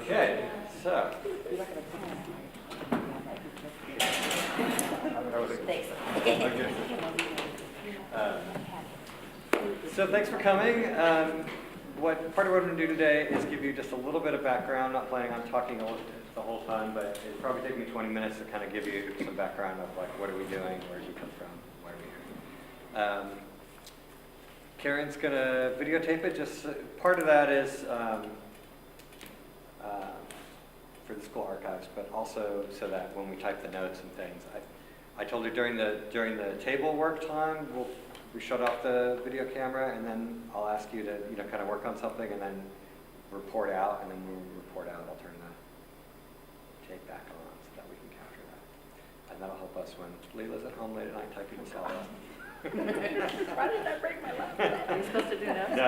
Okay, so. So thanks for coming. Part of what I'm going to do today is give you just a little bit of background. Not planning on talking the whole time, but it'll probably take me 20 minutes to kind of give you some background of like what are we doing, where did we come from, why are we here. Karen's going to videotape it. Just part of that is for the school archives, but also so that when we type the notes and things, I told her during the table work time, we shut off the video camera, and then I'll ask you to kind of work on something, and then report out, and then when we report out, I'll turn the tape back on so that we can capture that, and that'll help us when Leela's at home late at night typing this all up. Why did I break my laptop? Are you supposed to do that? No.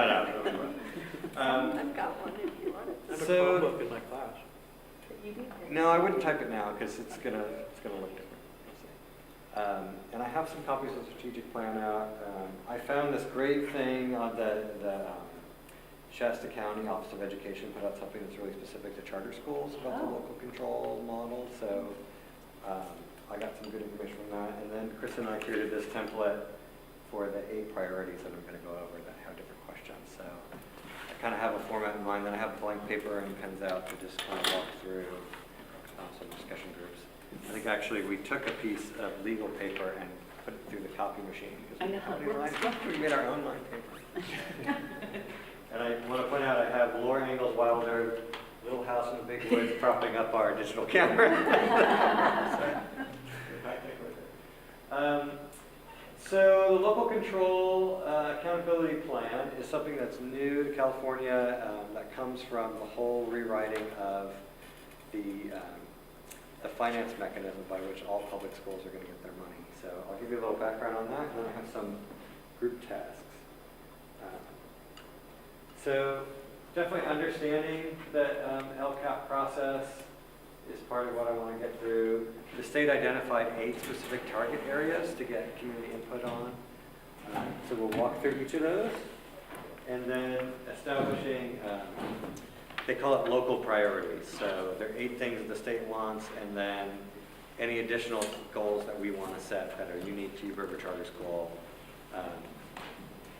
I've got one if you want it. I have a So- Chromebook in my class. You do? No, I wouldn't type it now because it's gonna look different. We'll see. And I have some copies of the strategic plan out. I found this great thing on the Shasta County Office of Education put out something that's really specific to charter schools about the local control model. So I got some good information from that. And then Chris and I created this template for the 8 priorities that I'm going to go over that have different questions. So I kind of have a format in mind. Then I have blank paper and pens out to just kind of walk through some discussion groups. I think actually we took a piece of legal paper and put it through the copy machine because we didn't have any line paper. We made our own line paper. And I want to point out I have Laura Engel's Wilder, Little House in the Big Woods propping up our digital camera. So the local control accountability plan is something that's new to California that comes from the whole rewriting of the finance mechanism by which all public schools are going to get their money. So I'll give you a little background on that, and then I have some group tasks. So definitely understanding the LCAP process is part of what I want to get through. The state identified 8 specific target areas to get community input on. So we'll walk through each of those. And then establishing, they call it local priorities. So there are 8 things that the state wants, and then any additional goals that we want to set that are unique to Yuba River Charter School,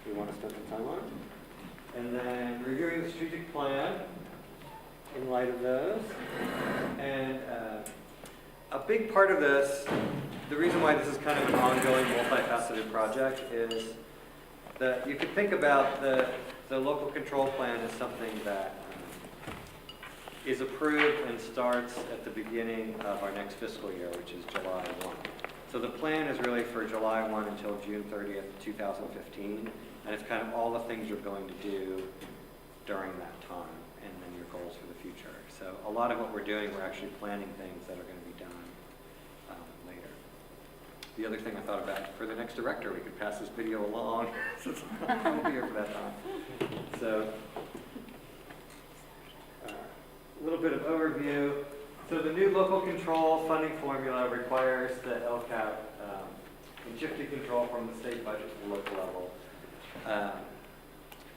we want to spend some time on. And then reviewing the strategic plan in light of those. And a big part of this, the reason why this is kind of an ongoing multifaceted project is that you could think about the local control plan as something that is approved and starts at the beginning of our next fiscal year, which is July 1. So the plan is really for July 1 until June 30th, 2015, and it's kind of all the things you're going to do during that time, and then your goals for the future. So a lot of what we're doing, we're actually planning things that are going to be done later. The other thing I thought about, for the next director, we could pass this video along, since I won't be here for that time. So a little bit of overview. So the new local control funding formula requires the LCAP and shifting control from the state budget to the local level.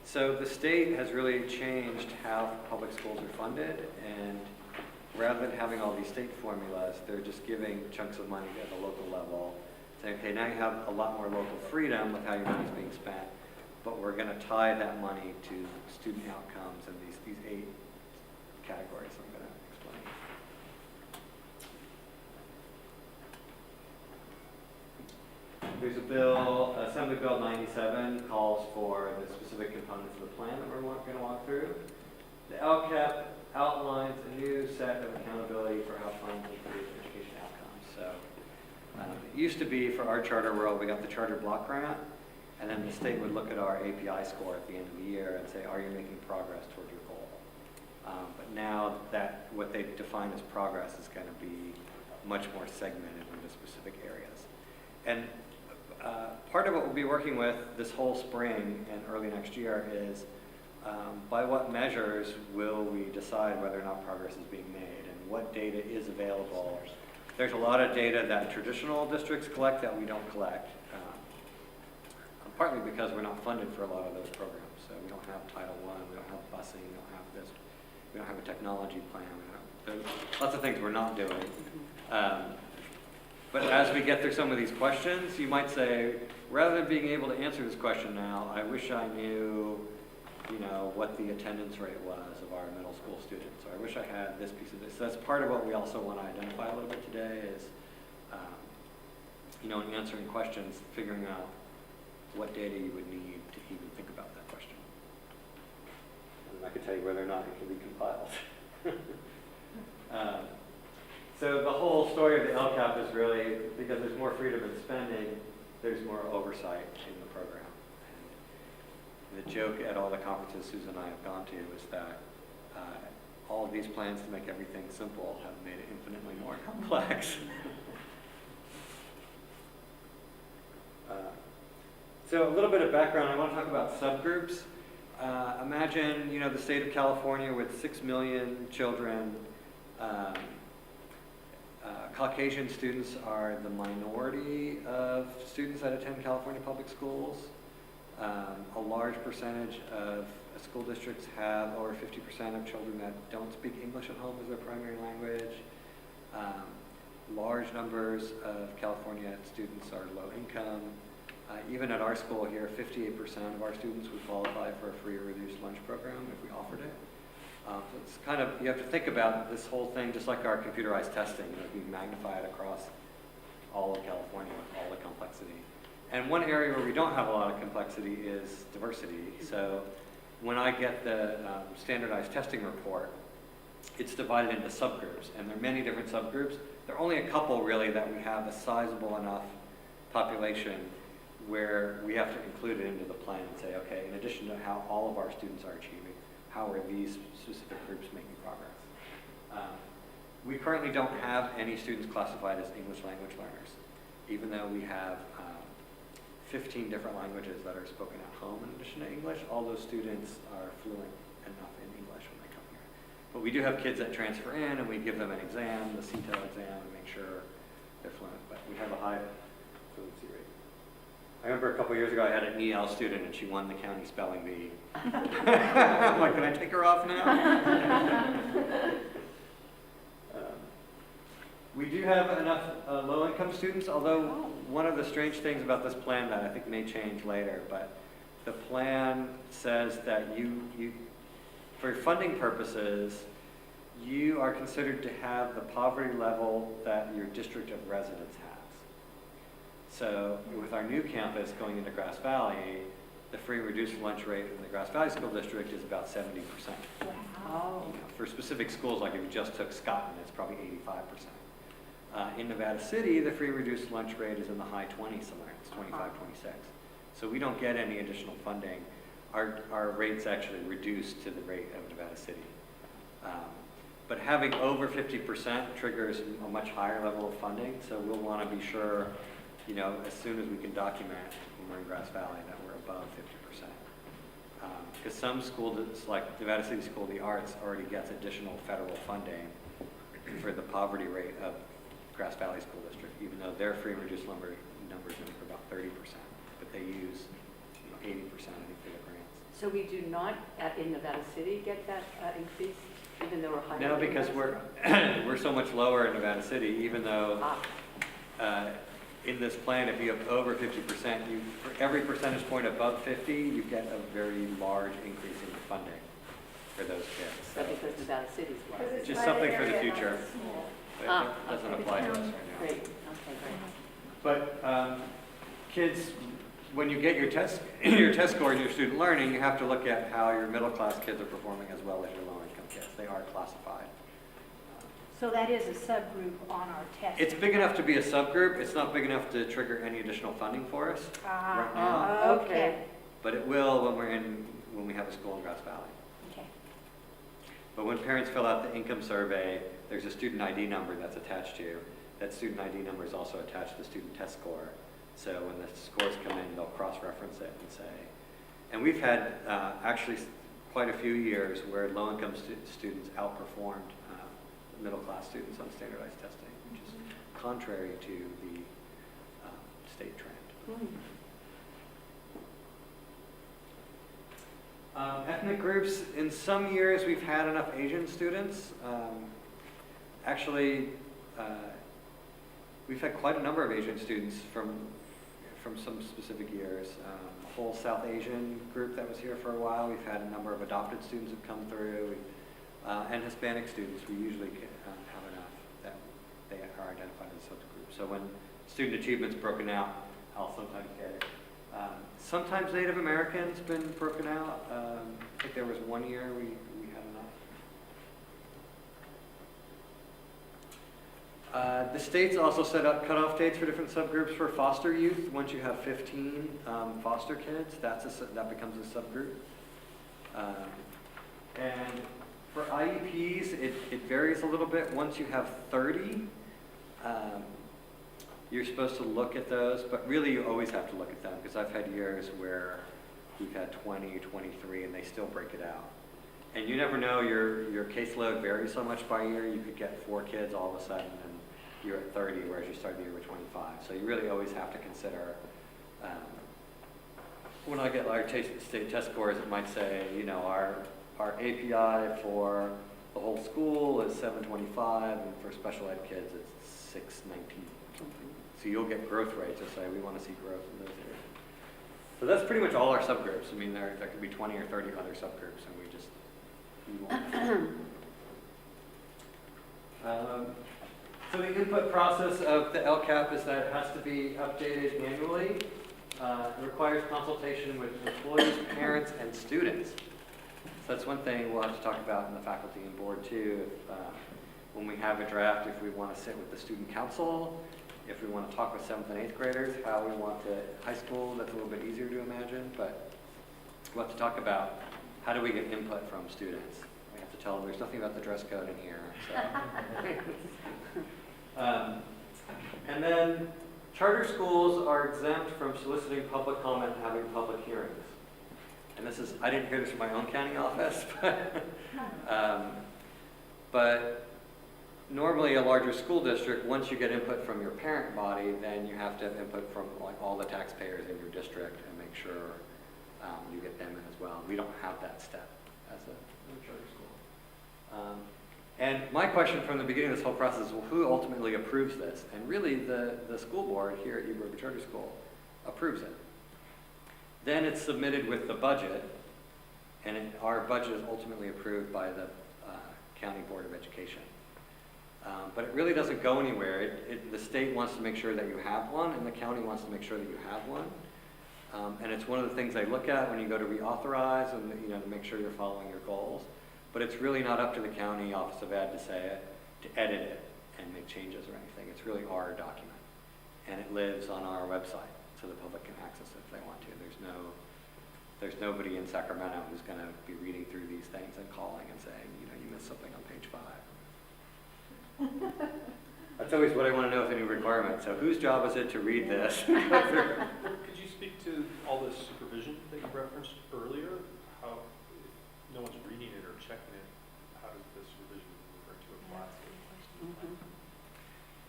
So the state has really changed how public schools are funded, and rather than having all these state formulas, they're just giving chunks of money at the local level, saying, okay, now you have a lot more local freedom with how your money is being spent, but we're going to tie that money to student outcomes and these 8 categories I'm going to explain. There's a bill, Assembly Bill 97 calls for the specific components of the plan that we're going to walk through. The LCAP outlines a new set of accountability for how funds improve education outcomes. So it used to be for our charter world, we got the charter block grant, and then the state would look at our API score at the end of the year and say, are you making progress toward your goal? But now that what they define as progress is going to be much more segmented into specific areas. And part of what we'll be working with this whole spring and early next year is by what measures will we decide whether or not progress is being made and what data is available. There's a lot of data that traditional districts collect that we don't collect, partly because we're not funded for a lot of those programs, so we don't We don't have a technology plan. There's lots of things we're not doing. But as we get through some of these questions, you might say, rather than being able to answer this question now, I wish I knew, what the attendance rate was of our middle school students. Or I wish I had this piece of this. So that's part of what we also want to identify a little bit today is, in answering questions, figuring out what data you would need to even think about that question. And I can tell you whether or not it can be compiled. So the whole story of the LCAP is really, because there's more freedom in spending, there's more oversight in the program. And the joke at all the conferences Susan and I have gone to is that all of these plans to make everything simple have made it infinitely more complex. So a little bit of background, I want to talk about subgroups. Imagine, the state of California with 6 million children. Caucasian students are the minority of students that attend California public schools. A large percentage of school districts have over 50% of children that don't speak English at home as their primary language. Large numbers of California students are low income. Even at our school here, 58% of our students would qualify for a free or reduced lunch program if we offered it. So it's kind of, you have to think about this whole thing just like our computerized testing, being magnified across all of California with all the complexity. And one area where we don't have a lot of complexity is diversity. So when I get the standardized testing report, it's divided into subgroups, and there are many different subgroups. There are only a couple really that we have a sizable enough population where we have to include it into the plan and say, okay, in addition to how all of our students are achieving, how are these specific groups making progress? We currently don't have any students classified as English language learners, even though we have 15 different languages that are spoken at home in addition to English. All those students are fluent enough in English when they come here. But we do have kids that transfer in and we give them an exam, the CETO exam, and make sure they're fluent. But we have a high fluency rate. I remember a couple years ago I had an EL student and she won the county spelling bee. I'm like, can I take her off now? We do have enough low-income students, although one of the strange things about this plan that I think may change later, but the plan says that you for funding purposes, you are considered to have the poverty level that your district of residence has. So with our new campus going into Grass Valley, the free reduced lunch rate in the Grass Valley School District is about 70%. Wow. For specific schools, like if you just took Scotland, it's probably 85%. In Nevada City, the free reduced lunch rate is in the high 20s somewhere. It's 25, 26. So we don't get any additional funding. Our rates actually reduce to the rate of Nevada City. But having over 50% triggers a much higher level of funding. So we'll want to be sure, as soon as we can document when we're in Grass Valley that we're above 50%. Because some schools, like Nevada City School of the Arts, already gets additional federal funding for the poverty rate of Grass Valley School District, even though their free and reduced numbers are about 30%, but they use 80% I think for the grants. So we do not, in Nevada City, get that increase, even though we're higher? No, because we're so much lower in Nevada City, even though in this plan, if you have over 50%, for every percentage point above 50, you get a very large increase in funding for those kids. So because Nevada City's large. Just something for the future. But it doesn't apply to us right now. Great, okay, great. But kids, when you get your test score in your student learning, you have to look at how your middle class kids are performing as well as your low income kids. They are classified. So that is a subgroup on our test. It's big enough to be a subgroup. It's not big enough to trigger any additional funding for us right now. Okay. But it will when we have a school in Grass Valley. Okay. But when parents fill out the income survey, there's a student ID number that's attached to you. That student ID number is also attached to the student test score. So when the scores come in, they'll cross-reference it and say. And we've had actually quite a few years where low-income students outperformed middle-class students on standardized testing, which is contrary to the state trend. Ethnic groups, in some years we've had enough Asian students. Actually, we've had quite a number of Asian students from some specific years. A whole South Asian group that was here for a while. We've had a number of adopted students who've come through, and Hispanic students. We usually have enough that they are identified as a subgroup. So when student achievement's broken out, I'll sometimes get it. Sometimes Native Americans been broken out. I think there was one year we had enough. The states also set up cutoff dates for different subgroups for foster youth. Once you have 15 foster kids, that becomes a subgroup. And for IEPs, it varies a little bit. Once you have 30, you're supposed to look at those, but really you always have to look at them, because I've had years where we've had 20, 23, and they still break it out. And you never know, your caseload varies so much by year. You could get 4 kids all of a sudden, and you're at 30, whereas you started the year with 25. So you really always have to consider, when I get our state test scores, it might say, you know, our API for the whole school is 725, and for special ed kids, it's 619. So you'll get growth rates that say we want to see growth in those areas. So that's pretty much all our subgroups. I mean, there could be 20 or 30 other subgroups, and we won't. So the input process of the LCAP is that it has to be updated annually. It requires consultation with employees, parents, and students. So that's one thing we'll have to talk about in the faculty and board too. When we have a draft, if we want to sit with the student council, if we want to talk with 7th and 8th graders, how we want the high school, that's a little bit easier to imagine, but we'll have to talk about how do we get input from students. We have to tell them there's nothing about the dress code in here. So. And then charter schools are exempt from soliciting public comment and having public hearings. And this is, I didn't hear this from my own county office, but normally a larger school district, once you get input from your parent body, then you have to have input from like all the taxpayers in your district and make sure you get them in as well. We don't have that step as a charter school. And my question from the beginning of this whole process is, well, who ultimately approves this? And really the school board here at Yuba Charter School approves it. Then it's submitted with the budget, and our budget is ultimately approved by the County Board of Education. But it really doesn't go anywhere. The state wants to make sure that you have one, and the county wants to make sure that you have one. And it's one of the things they look at when you go to reauthorize and to make sure you're following your goals. But it's really not up to the county Office of Ed to say it, to edit it and make changes or anything. It's really our document, and it lives on our website, so the public can access it if they want to. There's nobody in Sacramento who's going to be reading through these things and calling and saying, you missed something on page 5. That's always what I want to know with any requirement. So whose job is it to read this? Could you speak to all this supervision that you referenced earlier? How, if no one's reading it or checking it, how does the supervision refer to apply?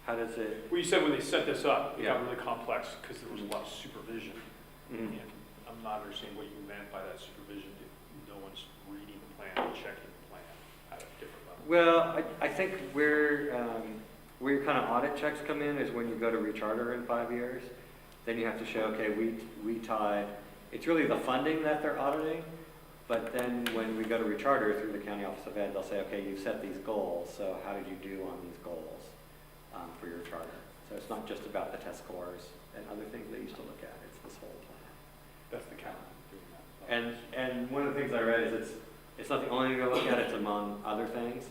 How does it? Well, you said when they set this up, it Yeah. got really complex because there was a lot of supervision. Mm-hmm. And I'm not understanding what you meant by that supervision if no one's reading the plan or checking the plan at a different level. Well, I think where your kind of audit checks come in is when you go to recharter in 5 years. Then you have to show, okay, we tied, it's really the funding that they're auditing, but then when we go to recharter through the County Office of Ed, they'll say, okay, you've set these goals, so how did you do on these goals for your charter? So it's not just about the test scores and other things they used to look at, it's this whole plan. That's the county doing that. And one of the things I read is it's not the only thing to look at, it's among other things.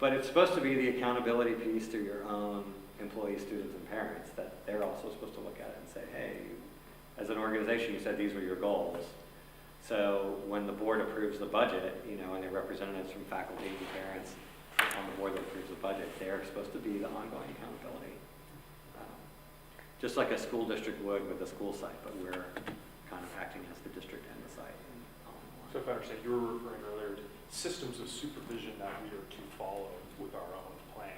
But it's supposed to be the accountability piece to your own employees, students, and parents, that they're also supposed to look at it and say, hey, as an organization, you said these were your goals. So when the board approves the budget, and the representatives from faculty and parents on the board that approves the budget, they're supposed to be the ongoing accountability. Just like a school district would with a school site, but we're kind of acting as the district and the site. So if I understand, you were referring earlier to systems of supervision that we are to follow with our own plan.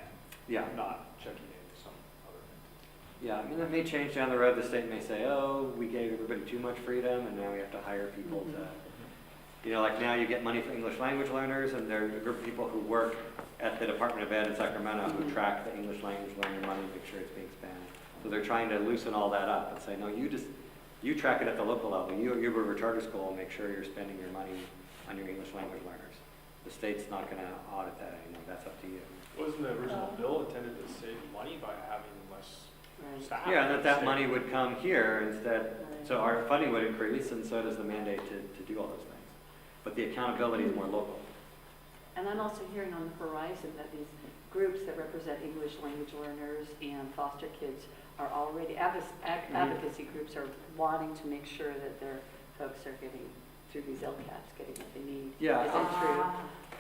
Yeah. Not checking into some other thing. Yeah, I mean, that may change down the road. The state may say, oh, we gave everybody too much freedom, and now we have to hire people to You know, like now you get money for English language learners, and there are a group of people who work at the Department of Ed in Sacramento who track the English language learner money and make sure it's being spent. So they're trying to loosen all that up and say, no, you track it at the local level. You at Yuba Charter School, make sure you're spending your money on your English language learners. The state's not going to audit that anymore. That's up to you. Wasn't the original bill intended to save money by having less Right. staff? Yeah, and that money would come here instead, so our funding would increase, and so does the mandate to do all those things. But the accountability is more local. And I'm also hearing on the horizon that these groups that represent English language learners and foster kids are already, advocacy groups are wanting to make sure that their folks are getting, through these LCAPs, getting what they need. Yeah. Is that true?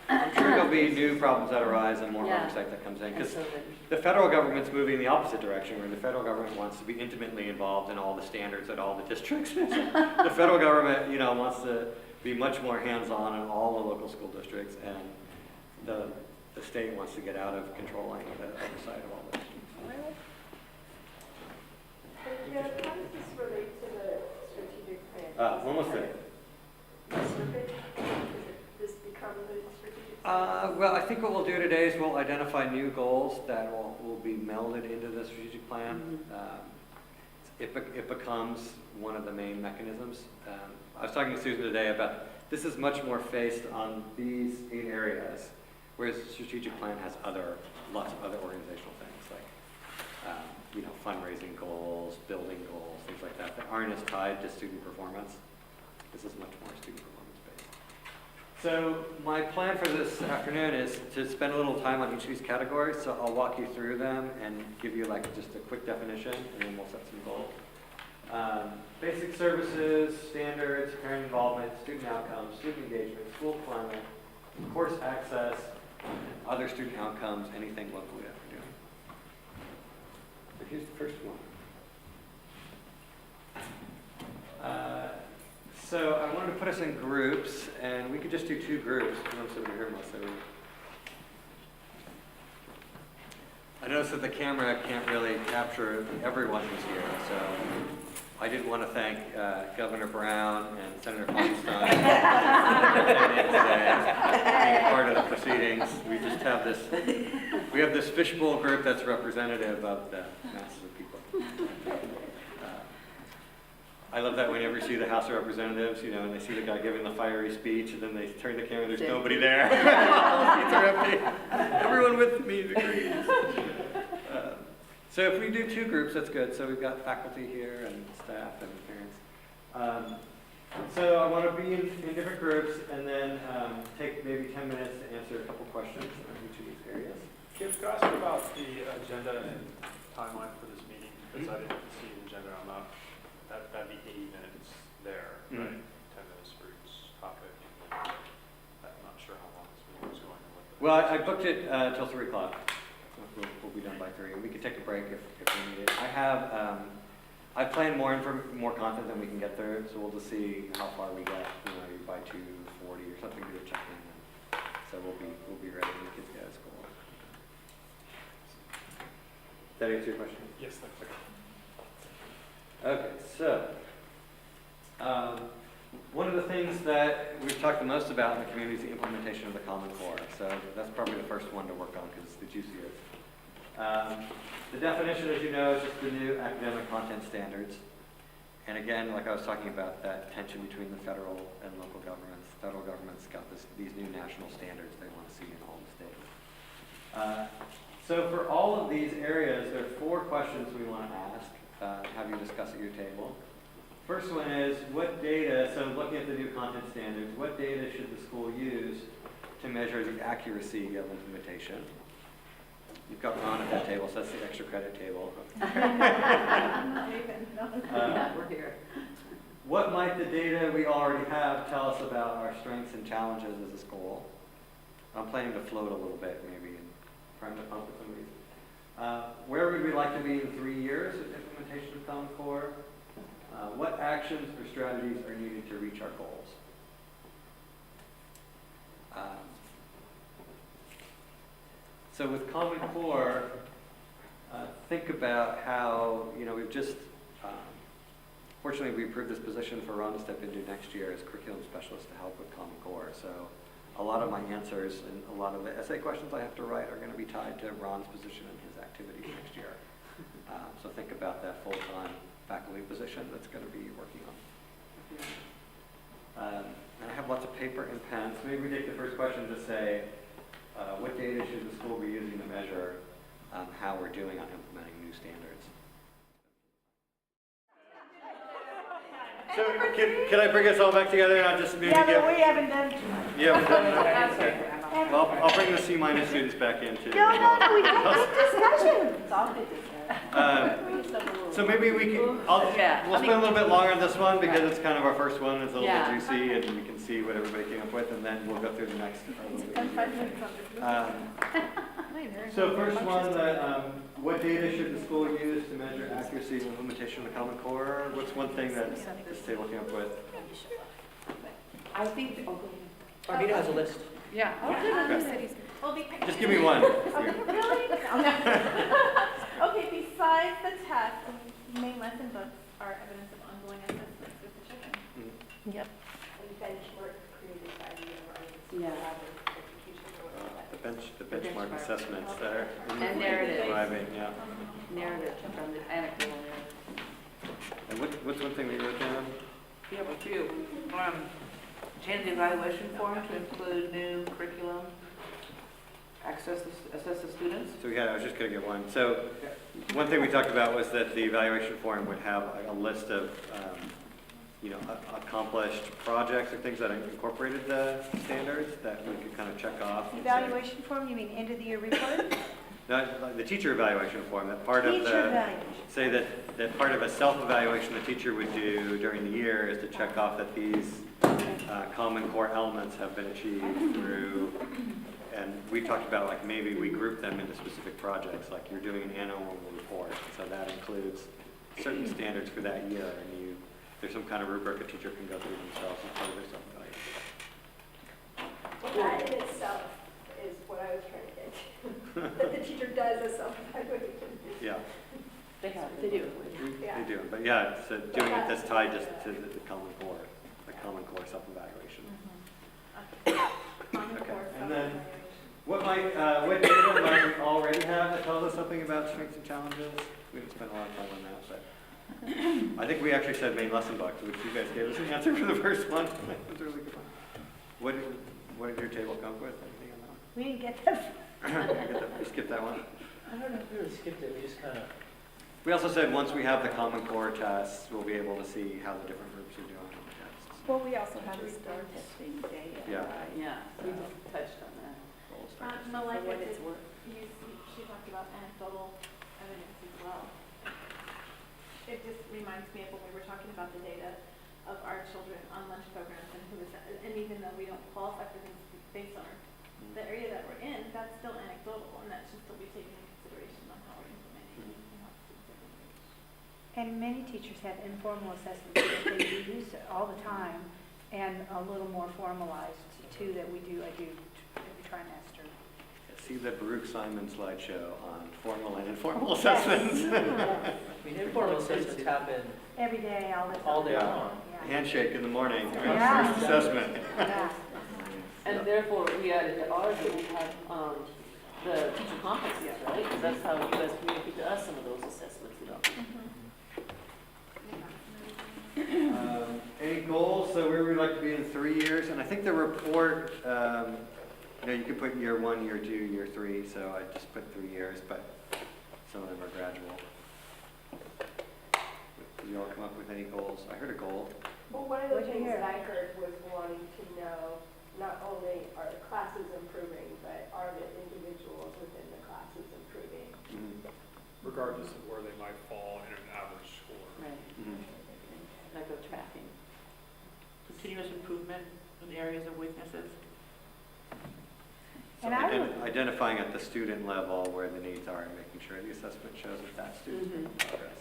I'm sure there'll be new problems that arise and more Yeah. oversight that comes in, And because so that, the federal government's moving the opposite direction, where the federal government wants to be intimately involved in all the standards at all the districts. The federal government, you know, wants to be much more hands-on in all the local school districts, and the state wants to get out of controlling the oversight of all this. Yeah, how does this relate to the strategic plan? Almost there. Does this become the strategic plan? Well, I think what we'll do today is we'll identify new goals that will be melded into the strategic plan. It becomes one of the main mechanisms. I was talking to Susan today about this is much more based on these 8 areas, whereas the strategic plan has lots of other organizational things like you know, fundraising goals, building goals, things like that aren't as tied to student performance. This is much more student performance based. So my plan for this afternoon is to spend a little time on each of these categories. So I'll walk you through them and give you like just a quick definition, and then we'll set some goals. Basic services, standards, parent involvement, student outcomes, student engagement, school climate, course access, other student outcomes, anything locally that we're doing. So here's the first one. So I wanted to put us in groups, and we could just do 2 groups. Most of them are here mostly. I noticed that the camera can't really capture everyone who's here, so I did want to thank Governor Brown and Senator Feinstein being part of the proceedings. We just have this fishbowl group that's representative of the masses of people. I love that whenever you see the House of Representatives, you know, and they see the guy giving the fiery speech, and then they turn the camera, there's nobody there. All the seats are empty. Everyone with me agrees. So if we do 2 groups, that's good. So we've got faculty here and staff and parents. So I want to be in different groups and then take maybe 10 minutes to answer a couple questions on each of these areas. Kim, could I ask you about the agenda and timeline for this meeting? Because I didn't see the agenda. I'm not, that'd be 80 minutes there, right? 10 minutes for each topic. I'm not sure how long this meeting is going. Well, I booked it till 3 o'clock. We'll be done by 3. We could take a break if we need it. I planned more content than we can get through, so we'll just see how far we get. You know, by 2:40 or something to check in. So we'll be ready when the kids get out of school. Does that answer your question? Yes, thanks. Okay, so one of the things that we've talked the most about in the community is the implementation of the Common Core. So that's probably the first one to work on because it's the juiciest. The definition, as you know, is just the new academic content standards. And again, like I was talking about, that tension between the federal and local governments. The federal government's got these new national standards they want to see in all the states. So for all of these areas, there are 4 questions we want to ask, have you discuss at your table. First one is, what data, so looking at the new content standards, what data should the school use to measure the accuracy of implementation? You've got Ron at that table, so that's the extra credit table. yeah, we're here. What might the data we already have tell us about our strengths and challenges as a school? I'm planning to float a little bit, maybe, and prime the pump with some of these. Where would we like to be in 3 years of implementation of Common Core? What actions or strategies are needed to reach our goals? So with Common Core, think about how, you know, we've just Fortunately, we approved this position for Ron to step into next year as curriculum specialist to help with Common Core. So a lot of my answers and a lot of the essay questions I have to write are going to be tied to Ron's position and his activities next year. So think about that full-time faculty position that's going to be working on. And I have lots of paper and pens. Maybe we take the first question to say, what data should the school be using to measure how we're doing on implementing new standards? So can I bring us all back together and I'll just maybe Yeah, give... but we haven't done too much. Yeah, we done. Okay. Well, I'll bring the C- students back in too. No, we had good discussion. It's all good discussion. So maybe we can, we'll spend a little bit longer on this one because it's kind of our first one. It's a little bit juicy and we can see what everybody came up with and then we'll go through the next. So first one, what data should the school use to measure accuracy and implementation of the Common Core? What's one thing that this table came up with? I think, Arvita has a list. yeah. Okay. Just give me one. Okay, besides the test, main lesson books are evidence of ongoing assessments with the children. Yep. And benchmark created by the Yeah. The benchmark assessments there. And narrative. Arriving, yeah. Narrative from the anecdotal narrative. And what's one thing that you wrote down? We have a few. Change the evaluation form to include new curriculum, assess the students. So I was just going to get one. So one thing we talked about was that the evaluation form would have a list of, accomplished projects or things that incorporated the standards that we could kind of check off. Evaluation form, you mean end of the year report? The teacher evaluation form, that part of Teacher evaluation. say that part of a self-evaluation the teacher would do during the year is to check off that these Common Core elements have been achieved through, and we talked about like maybe we group them into specific projects, like you're doing an annual report, so that includes certain standards for that year, and there's some kind of rubric a teacher can go through themselves as part of their self-evaluation. Well, that in itself is what I was trying to get to. That the teacher does a self-evaluation. Yeah, They do. they do, but yeah, it's doing it that's tied just to the Common Core self-evaluation. Common Core And then self-evaluation. what data might we already have that tells us something about strengths and challenges? We didn't spend a lot of time on that, but I think we actually said main lesson books, which you guys gave us an answer for the first one. That was a really good one. What did your table come up with? Anything on that one? We didn't get that. We skipped that one. I don't know if we really skipped it, we just kind of. We also said once we have the Common Core tests, we'll be able to see how the different groups are doing on the tests. Well, we also have the STAR testing data. Yeah. Yeah, we just touched on that. Malika For what did it's worth. she talked about anecdotal evidence as well. It just reminds me of when we were talking about the data of our children on lunch programs and and even though we don't qualify for things based on the area that we're in, that's still anecdotal and that should still be taken into consideration on how we're implementing and how students are doing. And many teachers have informal assessments that they use all the time, and a little more formalized too that I do every trimester. See the Baruch Simon slideshow on formal and informal assessments. I mean, informal assessments happen Every day, all the time. all day Yeah. long. Yeah. Handshake in the morning, Yeah. first assessment. Yeah. And therefore, we added to ours that we have the teacher competencies, right? Because that's how you guys communicate to us some of those assessments, you know. Any goals? So where we'd like to be in 3 years? And I think the report, you could put year 1, year 2, year 3. So I just put 3 years, but some of them are gradual. Did you all come up with any goals? I heard a goal. Well, one of the What'd you things hear? that I heard was wanting to know not only are the classes improving, but are the individuals within the classes improving? Regardless of where they might fall in an average score. Right. Like a tracking. Continuous improvement in the areas of weaknesses. So And I would- identifying at the student level where the needs are and making sure the assessment shows that student's making progress.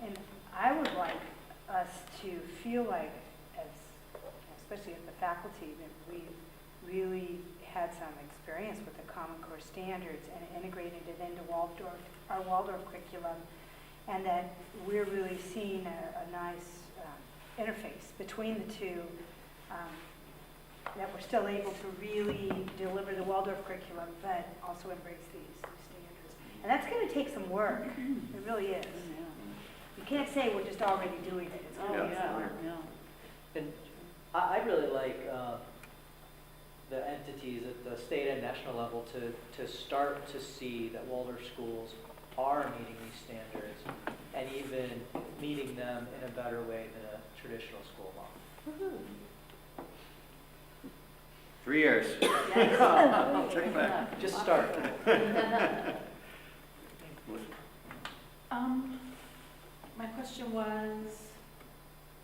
And I would like us to feel like, especially as the faculty, that we really had some experience with the Common Core standards and integrated it into our Waldorf curriculum, and that we're really seeing a nice interface between the two, that we're still able to really deliver the Waldorf curriculum, but also embrace these standards. And that's going to take some work. It really is. You can't say we're just already doing it. It's Oh, gonna be yeah, some work. yeah. And I really like the entities at the state and national level to start to see that Waldorf schools are meeting these standards and even meeting them in a better way than a traditional school model. 3 years. Yes. Take it back. Just start. My question was,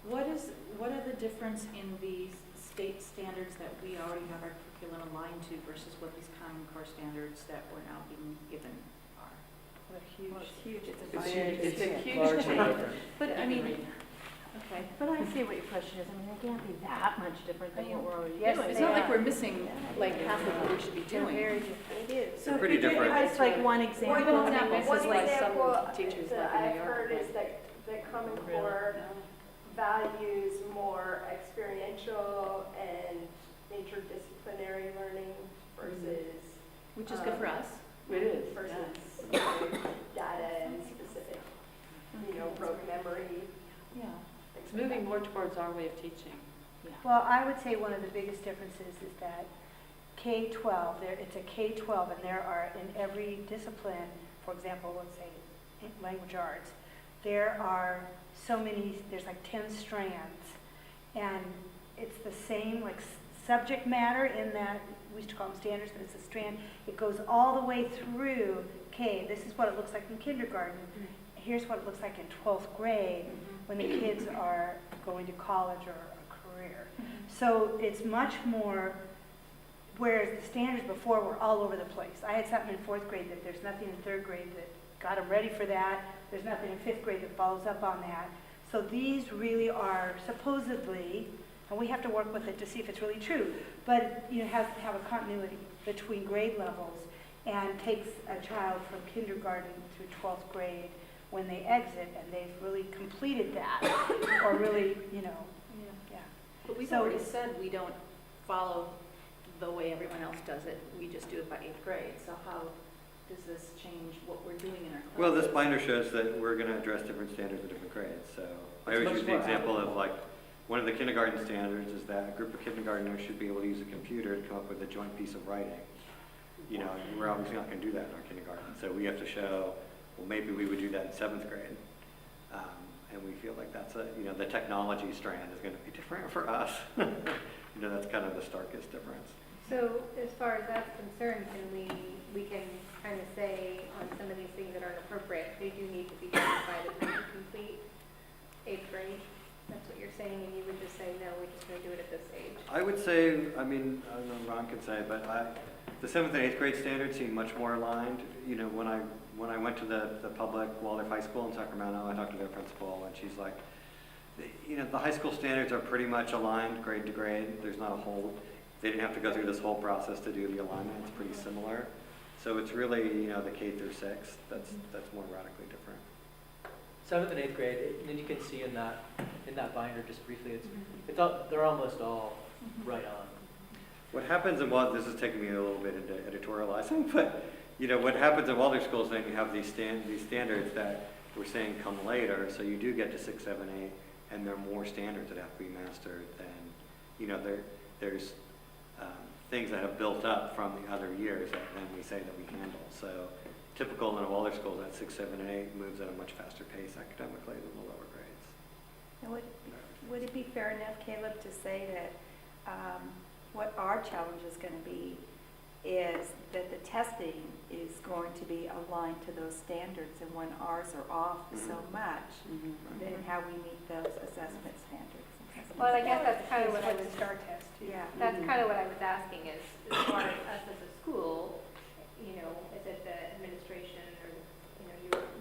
what are the difference in these state standards that we already have our curriculum aligned to versus what these Common Core standards that we're now being given are? They're huge. Well, it's huge. It's a It's huge. huge. It's a huge Largely change. different. But I mean, okay. But I see what your question is. I mean, they can't be that much different than what we're already Yes, doing. It's not like we're missing like half of what we should be They're doing. very different. It is. They're pretty different. It's like one example. One example. example, This is like some one teachers example like in that New I've York, heard is like- that Common Core No. values more experiential and interdisciplinary learning versus. Which is good for us. It is, yeah. Versus data and specific, rote memory. Yeah. It's moving more towards our way of teaching. Well, I would say one of the biggest differences is that K-12, it's a K-12, and there are in every discipline, for example, let's say in language arts, there are so many, there's like 10 strands, and it's the same like subject matter in that, we used to call them standards, but it's a strand. It goes all the way through K. This is what it looks like in kindergarten. Here's what it looks like in 12th grade when the kids are going to college or a career. So it's much more, whereas the standards before were all over the place. I had something in 4th grade that there's nothing in 3rd grade that got them ready for that. There's nothing in 5th grade that follows up on that. So these really are supposedly, and we have to work with it to see if it's really true, but it has to have a continuity between grade levels and takes a child from kindergarten through 12th grade when they exit and they've really completed that, or really, yeah. But we've So already it's- said we don't follow the way everyone else does it. We just do it by 8th grade. So how does this change what we're doing in our classes? Well, this binder shows that we're going to address different standards in different grades. So I always much use the more example of applicable. like, one of the kindergarten standards is that a group of kindergartners should be able to use a computer to come up with a joint piece of writing. We're obviously not going to do that in our kindergarten. So we have to show, well, maybe we would do that in 7th grade. And we feel like that's the technology strand is going to be different for us. That's kind of the starkest difference. So as far as that's concerned, can we can kind of say on some of these things that aren't appropriate, they do need to be done by the time you complete 8th grade? That's what you're saying, and you would just say, no, we're just going to do it at this age? I would say, I don't know, Ron could say, but the 7th and 8th grade standards seem much more aligned. When I went to the public Waldorf High School in Sacramento, I talked to their principal, and she's like, the high school standards are pretty much aligned grade to grade. There's not a whole, they didn't have to go through this whole process to do the alignment. It's pretty similar. So it's really, the K through 6 that's more radically different. 7th and 8th grade, and then you can see in that binder just briefly, they're almost all right on. What happens in this is taking me a little bit into editorializing, but what happens in Waldorf schools, then you have these standards that we're saying come later, so you do get to 6, 7, 8, and there are more standards that have to be mastered than, there's things that have built up from the other years that then we say that we handle. So typical in a Waldorf school, that 6, 7, and 8 moves at a much faster pace academically than the lower grades. And would it be fair enough, Caleb, to say that what our challenge is going to be is that the testing is going to be aligned to those standards, and when ours are off so much, then how we meet those assessment standards. Well, I guess that's kind of what I Like was, the STAR test, too. Yeah. that's kind of what I was asking is, as far as us as a school, is it the administration or,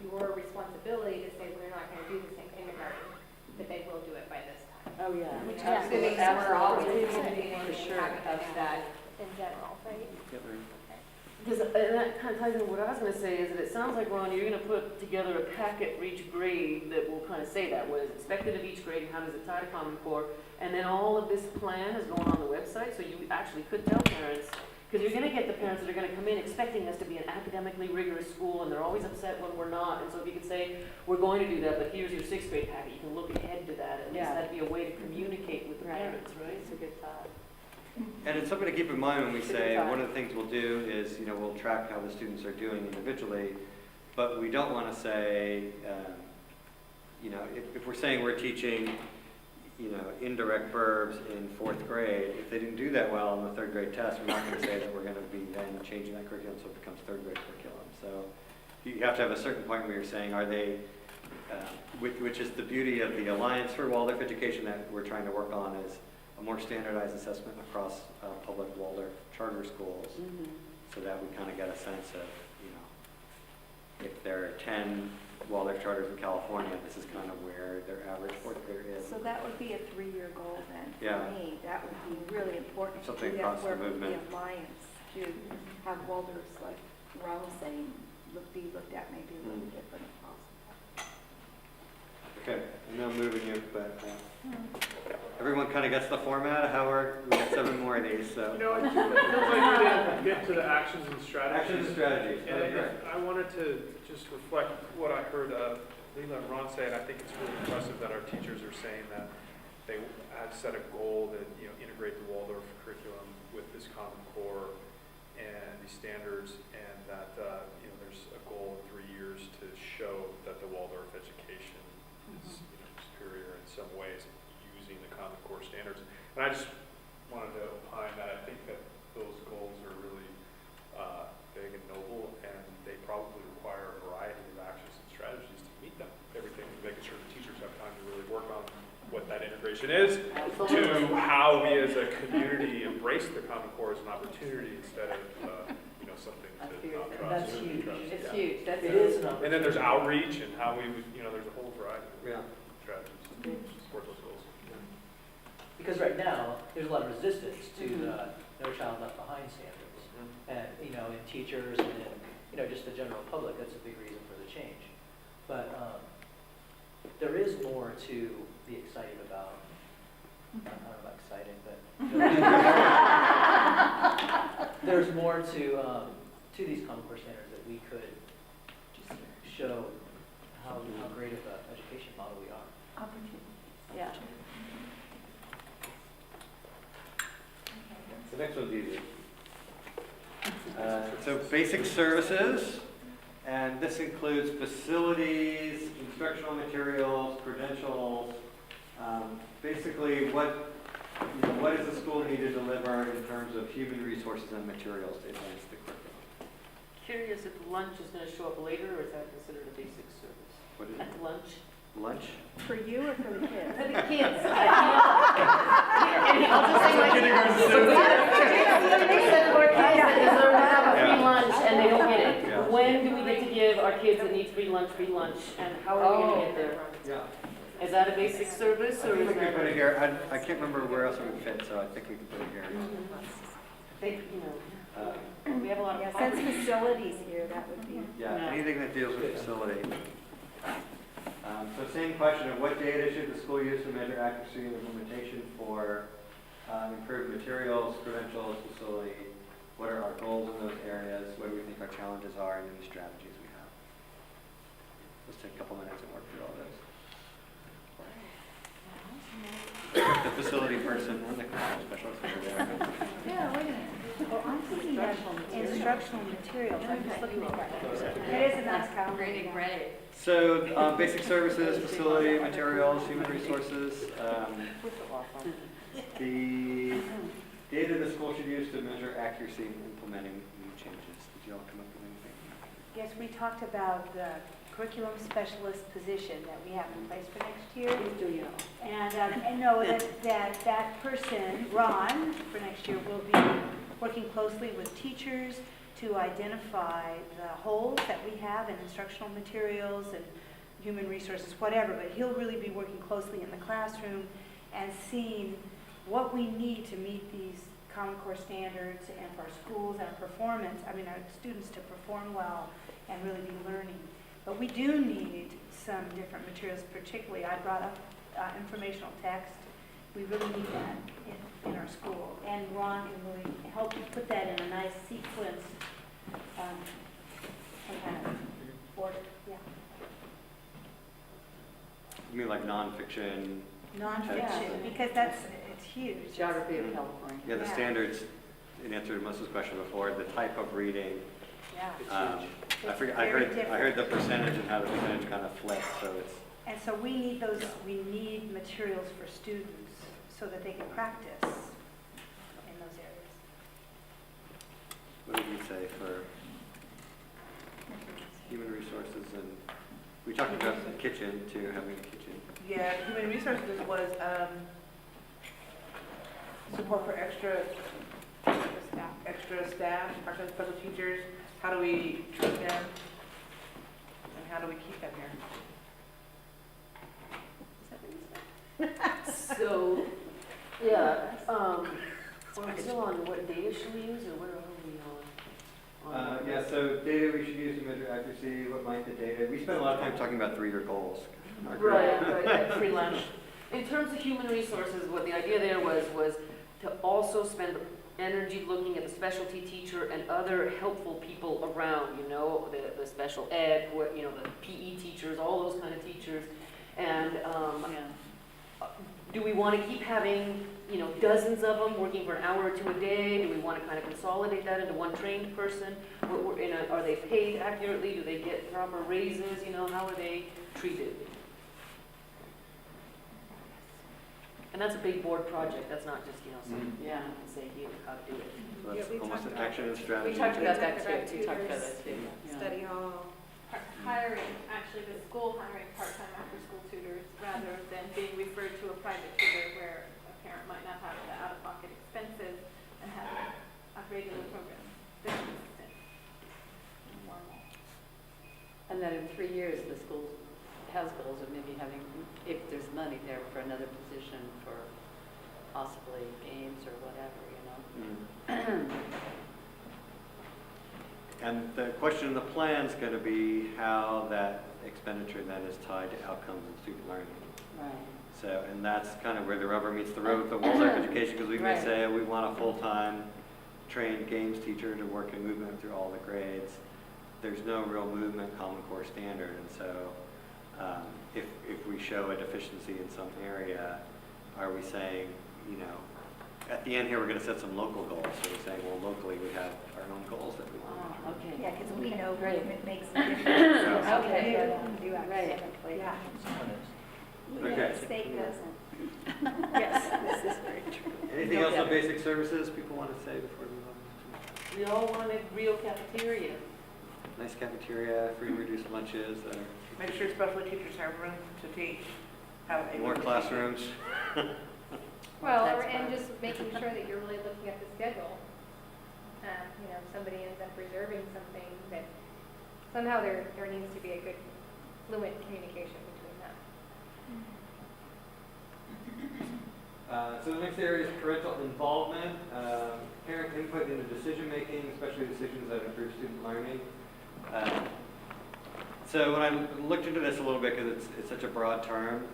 your responsibility to say, we're not going to do this in kindergarten, but they will do it by this time? Oh, yeah. Assuming that we're always Absolutely. communicating For and sure, having have that. in general, right? Because, and that kind of ties into what I was gonna say, is that it sounds like, Ron, you're gonna put together a packet for each grade that will kind of say that, what is expected of each grade, and how does it tie to Common Core, and then all of this plan is going on the website, so you actually could tell parents, because you're gonna get the parents that are gonna come in expecting us to be an academically rigorous school, and they're always upset when we're not, and so if you could say, we're going to do that, but here's your sixth grade packet, you can look ahead to that, at least Yeah. that'd be a way to communicate with the Right. parents, right? It's a good thought. And it's something to keep in mind when we It's a good say, thought. one of the things we'll do is, we'll track how the students are doing individually, but we don't want to say, if we're saying we're teaching, indirect verbs in fourth grade, if they didn't do that well in the third grade test, we're not going to say that we're going to be then changing that curriculum so it becomes third grade curriculum. So you have to have a certain point where you're saying, are they, which is the beauty of the Alliance for Waldorf Education that we're trying to work on, is a more standardized assessment across public Waldorf charter schools, so that we kind of get a sense of, if there are 10 Waldorf charters in California, this is kind of where their average fourth grader is. So that would be a 3-year goal then, Yeah. for me. That would be really important to Something do that across the work with movement. the Alliance, to have Waldorf's, like Ron was saying, be looked at maybe a little different if possible. Okay, I know I'm moving you, but everyone kind of gets the format of how we got 7 more of these, so. It feels like we didn't get to the actions and strategies. Actions and strategies. And I wanted to just reflect what I heard Leela and Ron say, and I think it's really impressive that our teachers are saying that they had set a goal that, integrate the Waldorf curriculum with this Common Core and these standards, and that, there's a goal in 3 years to show that the Waldorf education is, superior in some ways using the Common Core standards. And I just wanted to opine that I think that those goals are really big and noble, and they probably require a variety of actions and strategies to meet them. Everything from making sure the teachers have time to really work on what that integration is, to how we as a community embrace the Common Core as an opportunity instead of something to not trust. That's or huge. trust. It's Yeah. huge, that's It is an opportunity. And then there's outreach and how we would, there's a whole variety Yeah. of strategies to support those goals. Because right now, there's a lot of resistance to the No Child Left Behind standards. And, in teachers and in, just the general public, that's a big reason for the change. But there is more to be excited about. I don't know about exciting, but there's more to these Common Core standards that we could just show how great of an education model we are. Yeah. The next one's easy. So basic services, and this includes facilities, instructional materials, credentials. Basically, what does the school need to deliver in terms of human resources and materials to advance the curriculum? Curious if lunch is gonna show up later, or is that considered a basic service? What is At it? lunch? Lunch? For you or for the kids? For the kids. I'll just say like. They said to our kids that deserve to have a free lunch and they don't get it. Yeah. When do we get to give our kids that need free lunch, and how are we gonna get there? Yeah. Is that a basic service, I or think is we could put it that? here. I can't remember where else it would fit, so I think we can put it here. They, we have a lot Yeah, of. since facilities here, that would be. Yeah, No. anything that deals with facility. So same question of what data should the school use to measure accuracy and implementation for improved materials, credentials, facility? What are our goals in those areas? What do we think our challenges are, and any strategies we have? Let's take a couple minutes and work through all this. The facility person and the specialist over there. Yeah, wait a minute. Well, I'm thinking of instructional materials, I'm just looking at that. It is a nice calendar. Great. So basic services, facility, materials, human resources. The data the school should use to measure accuracy in implementing new changes. Did you all come up with anything? Yes, we talked about the curriculum specialist position that we have in place for next year. Please do, And know that person, Ron, for next year will be working closely with teachers to identify the holes that we have in instructional materials and human resources, whatever, but he'll really be working closely in the classroom and seeing what we need to meet these Common Core standards and for our schools and our performance, I mean, our students to perform well and really be learning. But we do need some different materials, particularly, I brought up informational text. We really need that in our school. And Ron can really help you put that in a nice sequence, some kind of order. Yeah. You mean like nonfiction? Nonfiction, because it's huge. Geography of California. Yeah, the Yeah. standards, in answer to Melissa's question before, the type of reading. Yeah. I It's forget, very I heard different. the percentage and how the percentage kind of flips, so it's, And so we need we need materials for students so that they can practice in those areas. what did you say for human resources? And we talked about the kitchen too, having a kitchen. Yeah, human resources was support for extra staff, part-time special teachers. How do we treat them? And how do we keep them here? So, yeah, well, I'm still on what data should we use, or where are we on? Yeah, so data we should use to measure accuracy, what might the data, we spent a lot of time talking about 3-year goals. Right, free lunch. In terms of human resources, what the idea there was to also spend energy looking at the specialty teacher and other helpful people around, you know, the special ed, you know, the PE teachers, all those kind of teachers. And do we want to keep having, you know, dozens of them working for an hour or two a day? Do we want to kind of consolidate that into one trained person? Are they paid accurately? Do they get proper raises? You know, how are they treated? And that's a big board project. That's not just, you know, some, Yeah. say here how to do it. So that's Yeah, we almost talked an action and about strategy. We talked about that about too. We talked about tutors, that too. Yeah. Study hall. Hiring, actually, the school hiring part-time after-school tutors rather than being referred to a private tutor where a parent might not have the out-of-pocket expenses and have a regular program. This is normal. And then in 3 years, the school has goals of maybe having, if there's money there, for another position for possibly games or whatever, you know. And the question in the plan is going to be how that expenditure then is tied to outcomes in student learning. Right. So, and that's kind of where the rubber meets the road with the Waldorf education, because we may Right. say we want a full-time trained games teacher to work in movement through all the grades. There's no real movement Common Core standard, and so if we show a deficiency in some area, are we saying, you know, at the end here we're going to set some local goals. So we're saying, well, locally we have our own goals that we want to Oh, okay. Yeah, because we know Great. it makes a difference. Yeah. Okay. Do Right. academically. Yeah. Okay. The state doesn't. Yes, this is very true. Anything else on basic services people want to say before we move on? We all want a real cafeteria. Nice cafeteria, free and reduced lunches, Make sure special teachers have room to teach. Have a- more classrooms. Well, That's and fine. just making sure that you're really looking at the schedule. You know, if somebody ends up reserving something, that somehow there needs to be a good fluent communication between them. So the next area is parental involvement, parent input into decision making, especially decisions that improve student learning. So when I looked into this a little bit, because it's such a broad term,